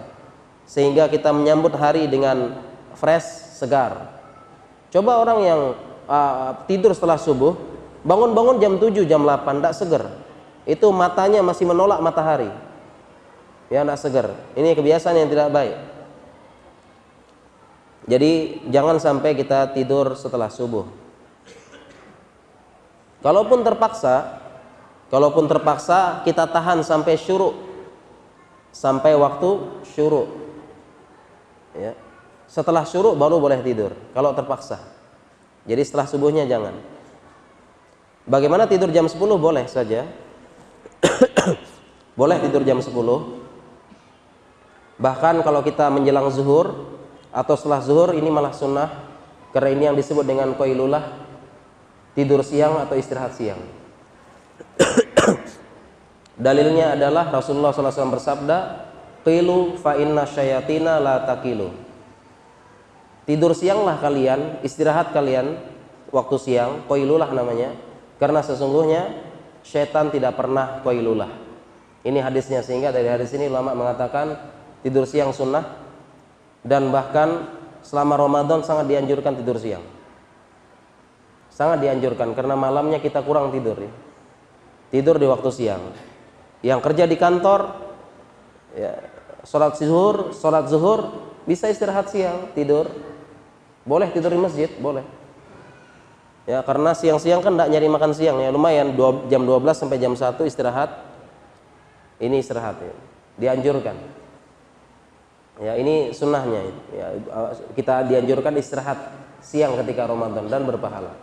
Speaker 1: sehingga kita menyambut hari dengan fresh, segar. Coba orang yang tidur setelah subuh, bangun-bangun jam 7, jam 8, tidak seger. Itu matanya masih menolak matahari. Ya, tidak seger. Ini kebiasaan yang tidak baik. Jadi jangan sampai kita tidur setelah subuh. Kalaupun terpaksa kita tahan sampai syuruk, sampai waktu syuruk. Ya. Setelah syuruk baru boleh tidur. Kalau terpaksa. Jadi setelah subuhnya jangan. Bagaimana tidur jam 10? Boleh saja. Boleh tidur jam 10. Bahkan kalau kita menjelang zuhur atau setelah zuhur ini malah sunnah, karena ini yang disebut dengan qailulah, tidur siang atau istirahat siang. Dalilnya adalah Rasulullah SAW bersabda, qilu fa inna syayatina la taqilu. Tidur sianglah kalian, istirahat kalian waktu siang, qailulah namanya, karena sesungguhnya syaitan tidak pernah qailulah. Ini hadisnya, sehingga dari hadis ini ulama mengatakan tidur siang sunnah, dan bahkan selama Ramadan sangat dianjurkan tidur siang. Sangat dianjurkan, karena malamnya kita kurang tidur ya. Tidur di waktu siang. Yang kerja di kantor ya, sholat zuhur bisa istirahat siang, tidur Boleh tidur di masjid, boleh. Ya, karena siang-siang kan enggak nyari makan siang ya, lumayan jam 12 sampai jam 1 istirahat. Ini istirahat ya. Dianjurkan. Ya, ini sunnahnya ya. Kita dianjurkan istirahat siang ketika Ramadan dan berpahala.